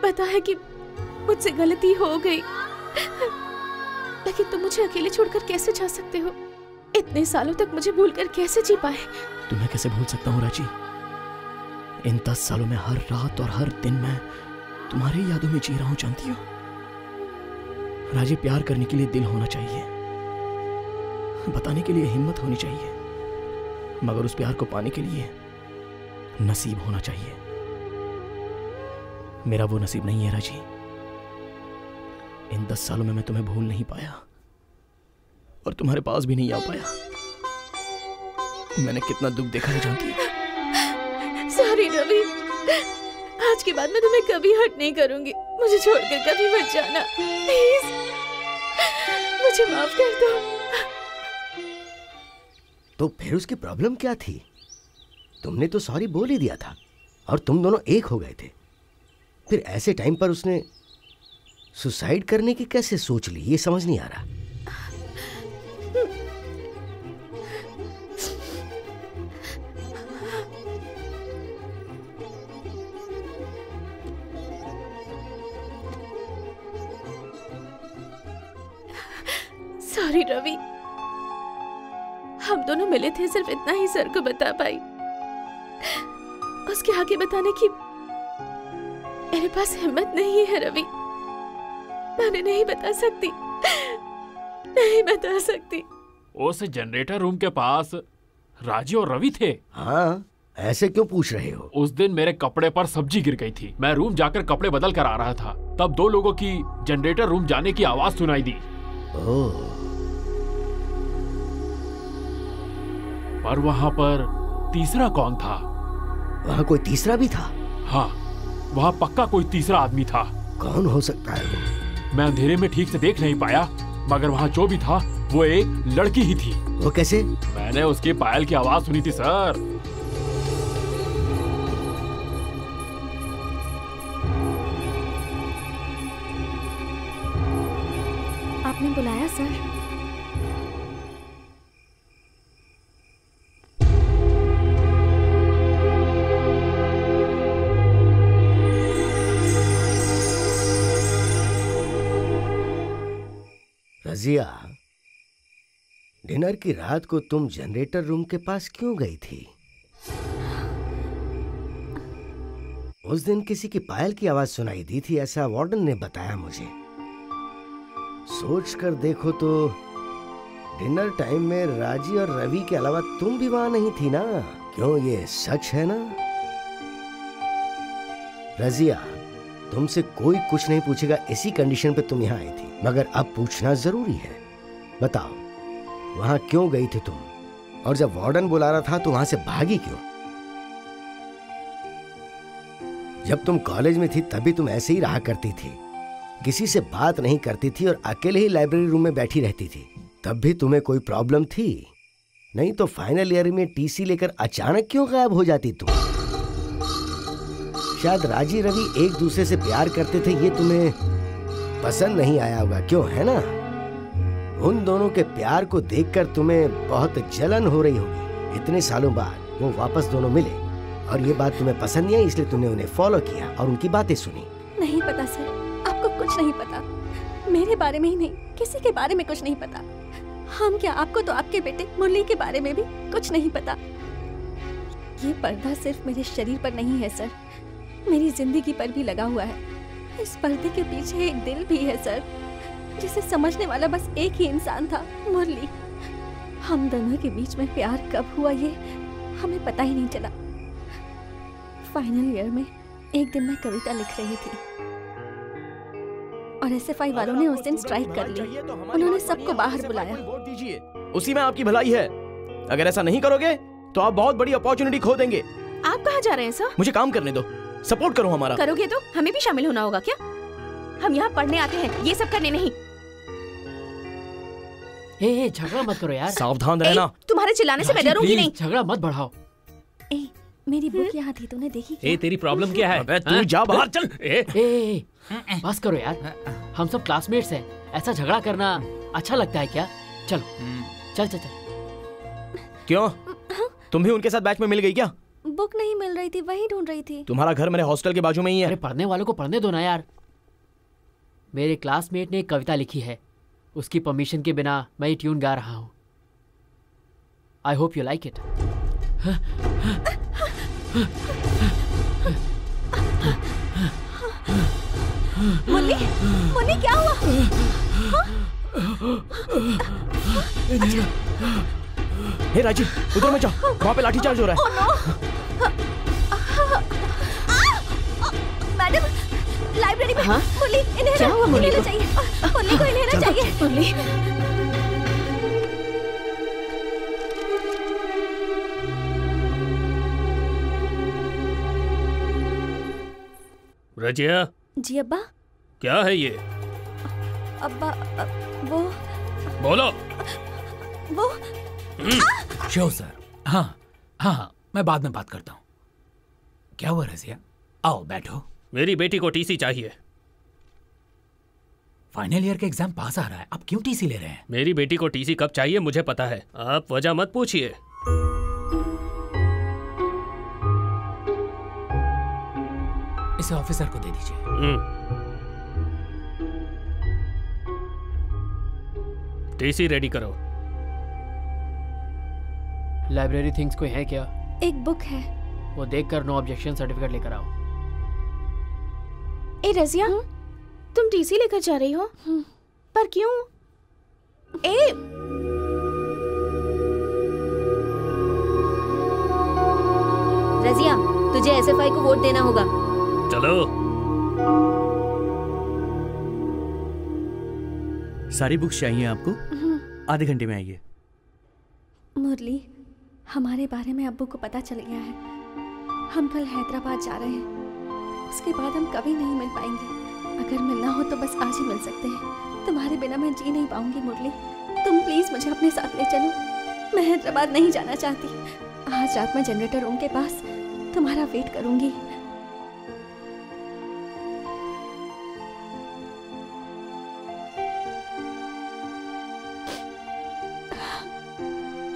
पता है कि मुझसे गलती हो गई, लेकिन तुम मुझे अकेले छोड़कर कैसे जा सकते हो? इतने सालों तक मुझे भूलकर कैसे जी पाए? तुम्हें कैसे भूल सकता हूँ राजी? इन 10 सालों में हर रात और हर दिन मैं तुम्हारी यादों में जी रहा हूँ, जानती हो राजी। प्यार करने के लिए दिल होना चाहिए, बताने के लिए हिम्मत होनी चाहिए, मगर उस प्यार को पाने के लिए नसीब होना चाहिए। मेरा वो नसीब नहीं है राजी। इन 10 सालों में मैं तुम्हें भूल नहीं पाया और तुम्हारे पास भी नहीं आ पाया। मैंने कितना दुख देखा है जानती हो। सॉरी रवि, आज के बाद मैं तुम्हें कभी हर्ट नहीं करूंगी। मुझे छोड़कर कभी मत जाना प्लीज। मुझे माफ कर दो। तो फिर उसकी प्रॉब्लम क्या थी? तुमने तो सॉरी बोल ही दिया था और तुम दोनों एक हो गए थे। फिर ऐसे टाइम पर उसने सुसाइड करने की कैसे सोच ली, ये समझ नहीं आ रहा। सॉरी रवि, हम दोनों मिले थे सिर्फ इतना ही सर को बता पाई। उसके आगे बताने की मेरे पास हिम्मत नहीं है रवि। मैं नहीं बता सकती, नहीं बता सकती। उस जनरेटर रूम के पास राजी और रवि थे। हाँ, ऐसे क्यों पूछ रहे हो? उस दिन मेरे कपड़े पर सब्जी गिर गई थी। मैं रूम जाकर कपड़े बदल कर आ रहा था, तब 2 लोगों की जनरेटर रूम जाने की आवाज सुनाई दी। पर वहां पर तीसरा कौन था? वहां कोई तीसरा भी था? हाँ, वहां पक्का कोई तीसरा आदमी था। कौन हो सकता है वो? मैं अंधेरे में ठीक से देख नहीं पाया, मगर वहां जो भी था वो एक लड़की ही थी। वो कैसे? मैंने उसकी पायल की आवाज सुनी थी सर। आपने बुलाया सर? रजिया, डिनर की रात को तुम जनरेटर रूम के पास क्यों गई थी? उस दिन किसी की पायल की आवाज सुनाई दी थी, ऐसा वार्डन ने बताया मुझे। सोच कर देखो तो डिनर टाइम में राजी और रवि के अलावा तुम भी वहां नहीं थी ना? क्यों, ये सच है ना? रजिया, तुमसे कोई कुछ नहीं पूछेगा, इसी कंडीशन पे तुम यहाँ आई थी, मगर अब पूछना जरूरी है। बताओ, वहां क्यों गई थी तुम? और जब वार्डन बुला रहा था तो वहां से भागी क्यों? जब तुम कॉलेज में थी तभी तुम ऐसे ही रहा करती थी, किसी से बात नहीं करती थी और अकेले ही लाइब्रेरी रूम में बैठी रहती थी। तब भी तुम्हें कोई प्रॉब्लम थी? नहीं तो फाइनल ईयर में टीसी लेकर अचानक क्यों गायब हो जाती तुम? शायद राजी रवि एक दूसरे से प्यार करते थे, ये तुम्हें पसंद नहीं आया होगा, क्यों, है ना? उन दोनों के प्यार को देखकर तुम्हें बहुत जलन हो रही होगी। इतने सालों बाद वो वापस दोनों मिले और ये बात तुम्हें पसंद नहीं आई, इसलिए तुमने उन्हें फॉलो किया और उनकी बातें सुनी। नहीं पता सर, आपको कुछ नहीं पता। मेरे बारे में ही नहीं, किसी के बारे में कुछ नहीं पता। हम क्या, आपको तो आपके बेटे मुरली के बारे में भी कुछ नहीं पता। ये पर्दा सिर्फ मेरे शरीर पर नहीं है सर, मेरी जिंदगी पर भी लगा हुआ है। इस पर्दे के पीछे एक दिल भी है सर, जिसे समझने वाला बस एक ही इंसान था, मुरली। हम दोनों के बीच में प्यार कब हुआ ये हमें पता ही नहीं चला। फाइनल ईयर में एक दिन मैं कविता लिख रही थी और SFI वालों ने उस दिन स्ट्राइक कर ली। उन्होंने सबको बाहर बुलाया। उसी में आपकी भलाई है। अगर ऐसा नहीं करोगे तो आप बहुत बड़ी अपॉर्चुनिटी खो देंगे। आप कहाँ जा रहे हैं सर? मुझे काम करने दो, सपोर्ट करो हमारा। करोगे तो हमें भी शामिल होना होगा क्या? हम यहाँ पढ़ने आते हैं, ये सब करने नहीं। ए, झगड़ा मत करो यार। सावधान रहना। तुम्हारे चिल्लाने से मैं डरूंगी नहीं। झगड़ा मत बढ़ाओ। मेरी बुक यहाँ थी, तूने देखी क्या? तेरी प्रॉब्लम क्या है? अबे तू जा बाहर चल। बस करो यार, हम सब क्लासमेट्स हैं। ऐसा झगड़ा करना अच्छा लगता है क्या? चलो चल चल चल। क्यों, तुम भी उनके साथ बैच में मिल गई क्या? बुक नहीं मिल रही थी, वही ढूंढ रही थी। तुम्हारा घर मेरे हॉस्टल के बाजू में ही है। अरे पढ़ने वालों को पढ़ने दो ना यार। मेरे क्लासमेट ने एक कविता लिखी है, उसकी परमिशन के बिना मैं ये ट्यून गा रहा हूँ। I hope you like it. Munni, Munni क्या हुआ? हे राजी, उधर में जाओ, वहाँ पे लाठीचार्ज हो रहा है। मैडम, लाइब्रेरी में मुन्नी, इन्हें क्या हुआ मुन्नी को? चाहिए। मुन्नी को इन्हें चाहिए। मुन्नी, रजिया। जी अब्बा। क्या है ये? अब्बा, वो बोलो। वो श्योर सर। हाँ हाँ, मैं बाद में बात करता हूँ। क्या हुआ रजिया? आओ बैठो। मेरी बेटी को टीसी चाहिए। फाइनल ईयर का एग्जाम पास आ रहा है, आप क्यों टीसी ले रहे हैं? मेरी बेटी को टीसी कब चाहिए मुझे पता है, आप वजह मत पूछिए। इसे ऑफिसर को दे दीजिए। टीसी रेडी करो। लाइब्रेरी थिंग्स कोई है क्या? एक बुक है, वो देखकर नो ऑब्जेक्शन सर्टिफिकेट लेकर आओ। ए रजिया, तुम टीसी लेकर जा रही हो? पर क्यों? ए रजिया, तुझे SFI को वोट देना होगा। चलो। सारी बुक्स चाहिए आपको? आधे घंटे में आइए। मुरली, हमारे बारे में अब्बू को पता चल गया है। हम कल हैदराबाद जा रहे हैं, उसके बाद हम कभी नहीं मिल पाएंगे। अगर मिलना हो तो बस आज ही मिल सकते हैं। तुम्हारे बिना मैं जी नहीं पाऊंगी मुरली। तुम प्लीज मुझे अपने साथ ले चलो। मैं हैदराबाद नहीं जाना चाहती। आज रात मैं जनरेटर रूम के पास तुम्हारा वेट करूंगी।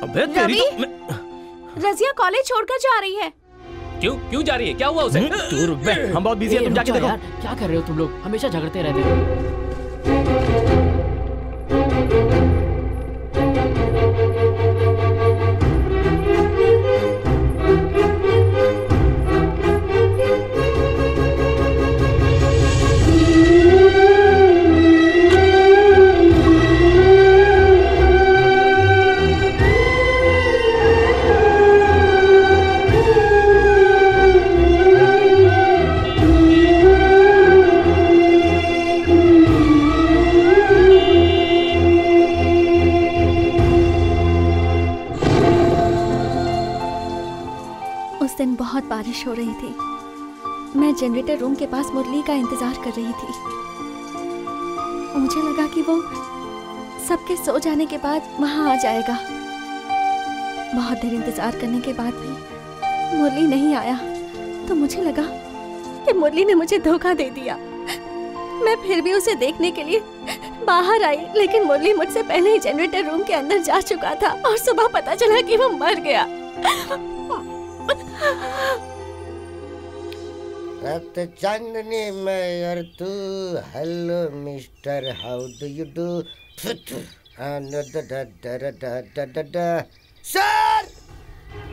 अबे तेरी तो रजिया कॉलेज छोड़कर जा रही है। क्यों जा रही है? क्या हुआ उसे? तू रुक बे, हम बहुत बिजी हैं, तुम जाके देखो। यार, क्या कर रहे हो तुम लोग? हमेशा झगड़ते रहते हो। बहुत बारिश हो रही थी। मैं जनरेटर रूम के पास मुरली का इंतजार कर रही थी। मुझे लगा कि वो सबके सो जाने के बाद वहां आ जाएगा। बहुत देर इंतजार करने के बाद भी मुरली नहीं आया तो मुझे लगा कि मुरली ने मुझे धोखा दे दिया। मैं फिर भी उसे देखने के लिए बाहर आई, लेकिन मुरली मुझसे पहले ही जनरेटर रूम के अंदर जा चुका था और सुबह पता चला कि वो मर गया। रक्त चांदनी में और तू, hello mister, how do you do? Sir,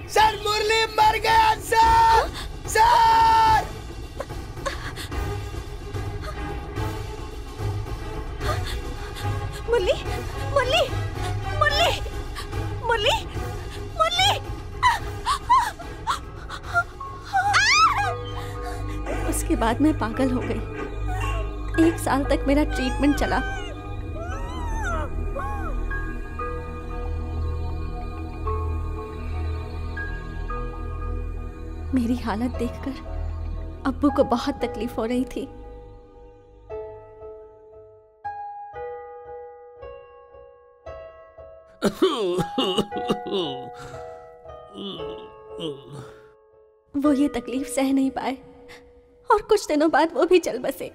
sir Murali मर गया सर, सर। मुरली, मुरली, मुरली, मुरली, मुरली। उसके बाद मैं पागल हो गई। 1 साल तक मेरा ट्रीटमेंट चला। मेरी हालत देखकर अब्बू को बहुत तकलीफ हो रही थी। वो ये तकलीफ सह नहीं पाए और कुछ दिनों बाद वो भी चल बसे।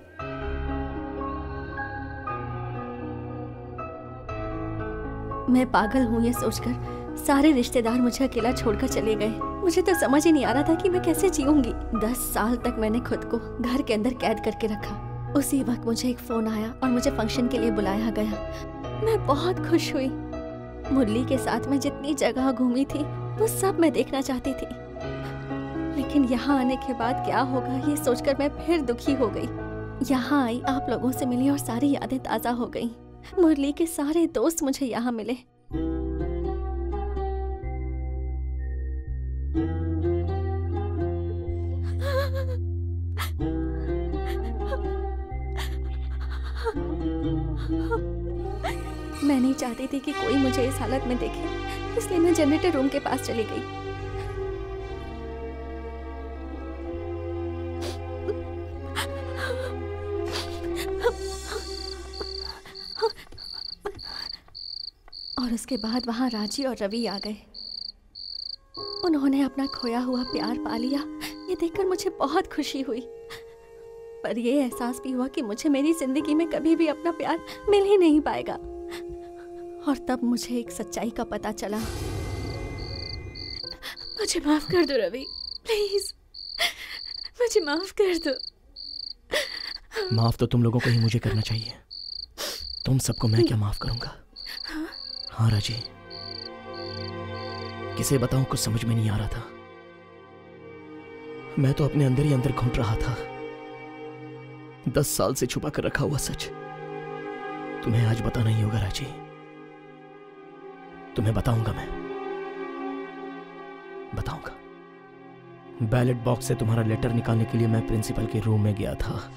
मैं पागल हूँ ये सोचकर सारे रिश्तेदार मुझे अकेला छोड़कर चले गए। मुझे तो समझ ही नहीं आ रहा था कि मैं कैसे जीऊंगी। 10 साल तक मैंने खुद को घर के अंदर कैद करके रखा। उसी वक्त मुझे एक फोन आया और मुझे फंक्शन के लिए बुलाया गया। मैं बहुत खुश हुई। मुरली के साथ मैं जितनी जगह घूमी थी वो सब मैं देखना चाहती थी, लेकिन यहाँ आने के बाद क्या होगा ये सोचकर मैं फिर दुखी हो गई। यहाँ आई, आप लोगों से मिली और सारी यादें ताज़ा हो गईं। मुरली के सारे दोस्त मुझे यहाँ मिले। मैं नहीं चाहती थी कि कोई मुझे इस हालत में देखे, इसलिए मैं जनरेटर रूम के पास चली गई। और उसके बाद वहां राजी और रवि आ गए। उन्होंने अपना खोया हुआ प्यार पा लिया। ये देखकर मुझे बहुत खुशी हुई, पर यह एहसास भी हुआ कि मुझे मेरी जिंदगी में कभी भी अपना प्यार मिल ही नहीं पाएगा। और तब मुझे एक सच्चाई का पता चला। मुझे माफ कर दो रवि, प्लीज मुझे माफ कर दो। माफ तो तुम लोगों को ही मुझे करना चाहिए। तुम सबको मैं क्या माफ करूंगा। हाँ राजी, किसे बताऊं, कुछ समझ में नहीं आ रहा था। मैं तो अपने अंदर ही अंदर घुट रहा था। 10 साल से छुपा कर रखा हुआ सच तुम्हें आज बताना ही होगा राजी। तुम्हें बताऊंगा, मैं बताऊंगा। बैलेट बॉक्स से तुम्हारा लेटर निकालने के लिए मैं प्रिंसिपल के रूम में गया था।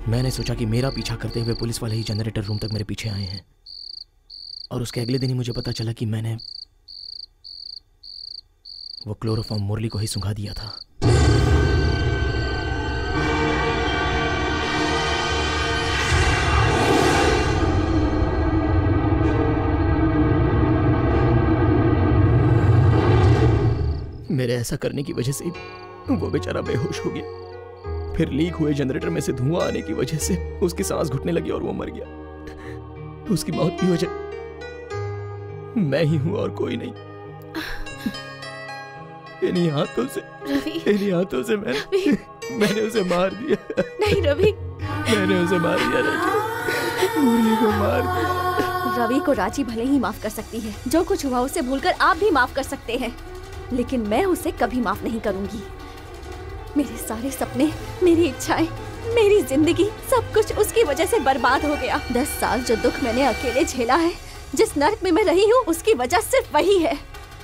मैंने सोचा कि मेरा पीछा करते हुए पुलिस वाले ही जनरेटर रूम तक मेरे पीछे आए हैं, और उसके अगले दिन ही मुझे पता चला कि मैंने वो क्लोरोफॉर्म मुरली को ही सुंघा दिया था। मेरे ऐसा करने की वजह से वो बेचारा बेहोश हो गया। फिर लीक हुए जनरेटर में से धुआं आने की वजह से उसकी सांस घुटने लगी और वो मर गया। उसकी मौत की वजह मैं ही हूं और कोई नहीं। इन्हीं हाथों से मैंने उसे मार दिया। नहीं रवि, मैंने उसे मार दिया। मुरली को मार दिया। रवि को राजी भले ही माफ कर सकती है, जो कुछ हुआ उसे भूलकर आप भी माफ कर सकते हैं, लेकिन मैं उसे कभी माफ नहीं करूंगी। मेरे सारे सपने, मेरी इच्छाएं, मेरी जिंदगी, सब कुछ उसकी वजह से बर्बाद हो गया। 10 साल जो दुख मैंने अकेले झेला है, जिस नर्क में मैं रही हूँ, उसकी वजह सिर्फ वही है।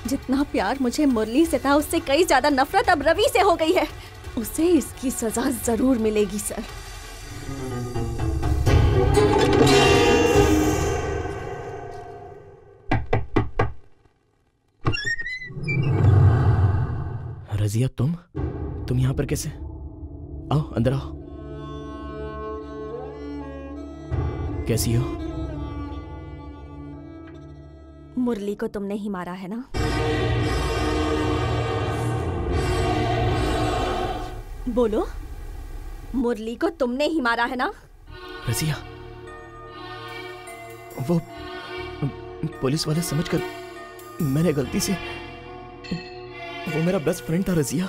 जितना प्यार मुझे मुरली से था, उससे कई ज्यादा नफरत अब रवि से हो गई है। उसे इसकी सजा जरूर मिलेगी सर। रजिया, तुम यहाँ पर कैसे? आओ अंदर आओ। कैसी हो? मुरली को तुमने ही मारा है ना? बोलो, मुरली को तुमने ही मारा है ना? रजिया, वो पुलिस वाले समझकर मैंने गलती से, वो मेरा बेस्ट फ्रेंड था रजिया।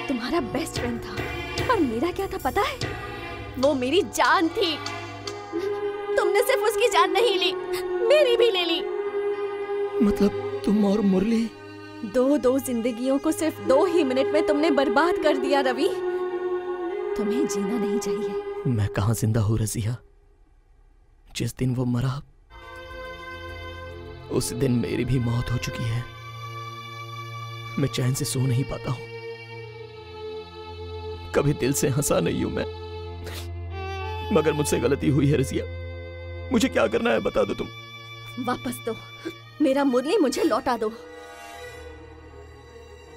तुम्हारा बेस्ट फ्रेंड था, पर मेरा क्या था पता है? वो मेरी जान थी। तुमने सिर्फ उसकी जान नहीं ली, मेरी भी ले ली। मतलब तुम और मुरली? दो जिंदगियों को सिर्फ 2 ही मिनट में तुमने बर्बाद कर दिया रवि। तुम्हें जीना नहीं चाहिए। मैं कहाँ जिंदा हूँ रजिया? जिस दिन वो मरा उस दिन मेरी भी मौत हो चुकी है। मैं चैन से सो नहीं पाता हूं। कभी दिल से हंसा नहीं हूं मैं। मगर मुझसे गलती हुई है रजिया। मुझे क्या करना है बता दो तुम। वापस दो मेरा मुरली, मुझे लौटा दो।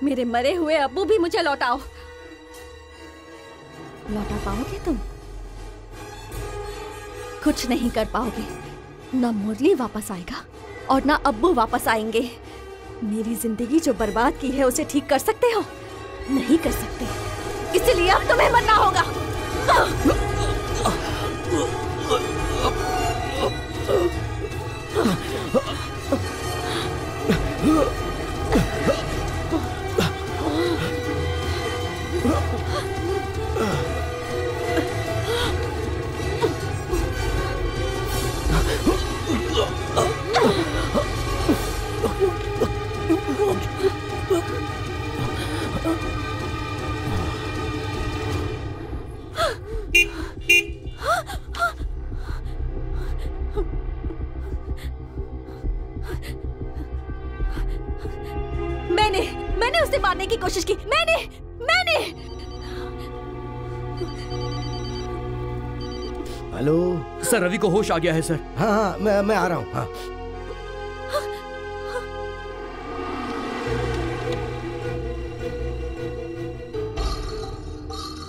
मेरे मरे हुए अब्बू भी मुझे लौटाओ। लौटा पाओगे तुम? कुछ नहीं कर पाओगे। ना मुरली वापस आएगा और ना अब्बू वापस आएंगे। मेरी जिंदगी जो बर्बाद की है उसे ठीक कर सकते हो? नहीं कर सकते, इसलिए अब तुम्हें मरना होगा। मैंने उसे मारने की कोशिश की। मैंने हेलो सर, रवि को होश आ गया है सर। हाँ, मैं आ रहा हूँ। हाँ।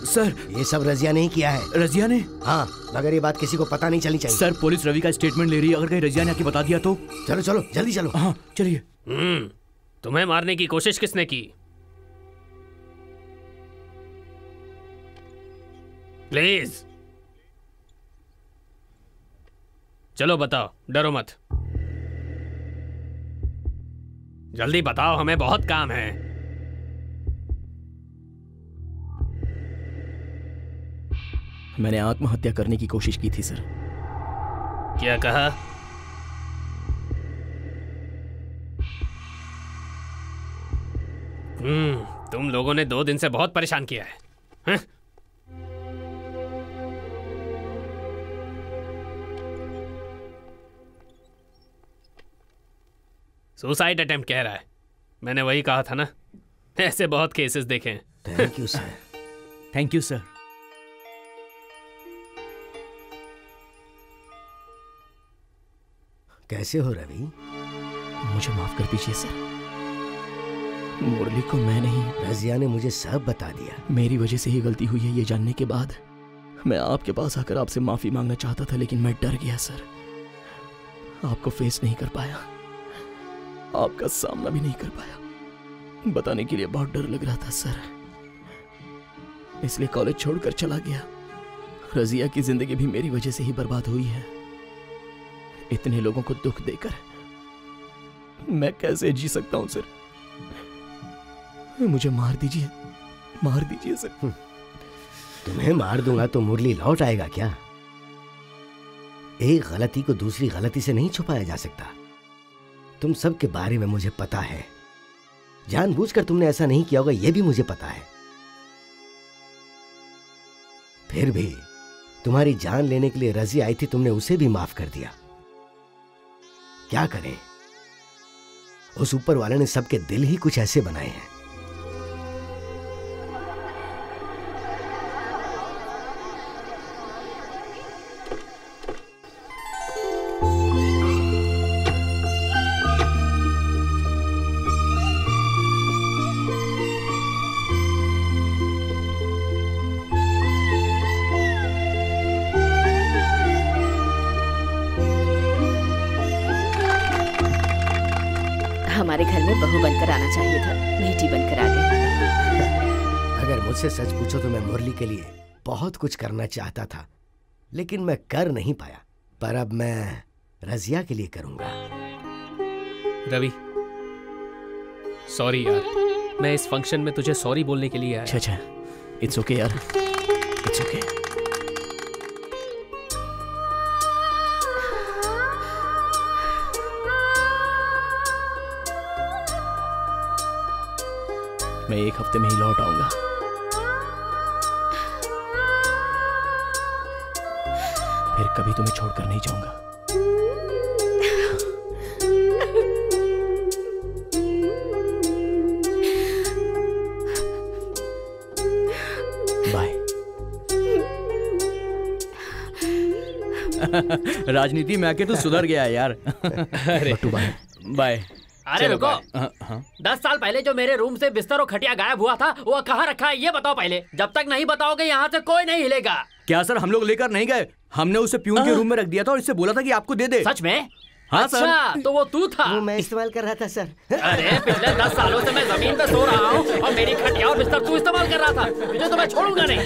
सर, ये सब रजिया ने ही किया है। रजिया ने? हाँ, मगर ये बात किसी को पता नहीं चलनी चाहिए। सर, पुलिस रवि का स्टेटमेंट ले रही है। अगर कहीं रजिया ने आके बता दिया तो? चलो चलो जल्दी चलो। हाँ चलिए। तुम्हें मारने की कोशिश किसने की? प्लीज चलो बताओ, डरो मत। जल्दी बताओ, हमें बहुत काम है। मैंने आत्महत्या करने की कोशिश की थी सर। क्या कहा? तुम लोगों ने 2 दिन से बहुत परेशान किया है, हैं? सुसाइड अटेम्प्ट कह रहा है। मैंने वही कहा था ना, ऐसे बहुत केसेस देखे हैं। Thank you sir. Thank you sir. कैसे हो रवि? मुझे माफ कर दीजिए सर। मुरली को मैं नहीं, रजिया ने मुझे सब बता दिया। मेरी वजह से ही गलती हुई है ये जानने के बाद मैं आपके पास आकर आपसे माफी मांगना चाहता था, लेकिन मैं डर गया सर। आपको फेस नहीं कर पाया, आपका सामना भी नहीं कर पाया। बताने के लिए बहुत डर लग रहा था सर, इसलिए कॉलेज छोड़कर चला गया। रजिया की जिंदगी भी मेरी वजह से ही बर्बाद हुई है। इतने लोगों को दुख देकर मैं कैसे जी सकता हूं सर? मुझे मार दीजिए सर। तुम्हें मार दूंगा तो मुरली लौट आएगा क्या? एक गलती को दूसरी गलती से नहीं छुपाया जा सकता। तुम सब के बारे में मुझे पता है। जानबूझकर तुमने ऐसा नहीं किया होगा, यह भी मुझे पता है। फिर भी तुम्हारी जान लेने के लिए रजी आई थी, तुमने उसे भी माफ कर दिया। क्या करें, उस ऊपर वाले ने सबके दिल ही कुछ ऐसे बनाए हैं। बहू बनकर आना चाहिए था, बेटी बनकर आ गई। अगर मुझसे सच पूछो तो मैं मुरली के लिए बहुत कुछ करना चाहता था, लेकिन मैं कर नहीं पाया। पर अब मैं रजिया के लिए करूंगा। रवि, सॉरी यार, मैं इस फंक्शन में तुझे सॉरी बोलने के लिए आया। अच्छा, इट्स ओके यार, इट्स ओके। मैं 1 हफ्ते में ही लौट आऊंगा। फिर कभी तुम्हें छोड़कर नहीं जाऊंगा। बाय। राजनीति में आके तो सुधर गया यार। अरे बाय बाय। अरे रुको, 10 साल पहले जो मेरे रूम से बिस्तर और खटिया गायब हुआ था वो कहाँ रखा है ये बताओ पहले। जब तक नहीं बताओगे यहाँ से कोई नहीं हिलेगा। क्या सर, हम लोग लेकर नहीं गए, हमने उसे प्यून के रूम में रख दिया था और इससे बोला था कि आपको दे दे। सच में? हाँ अच्छा, सर। तो वो तू था? वो मैं इस्तेमाल कर रहा था सर। अरे पिछले 10 सालों से मैं जमीन पे सो रहा हूँ और मेरी खटिया और बिस्तर तू इस्तेमाल कर रहा था। तुझे तो मैं छोड़ूंगा नहीं।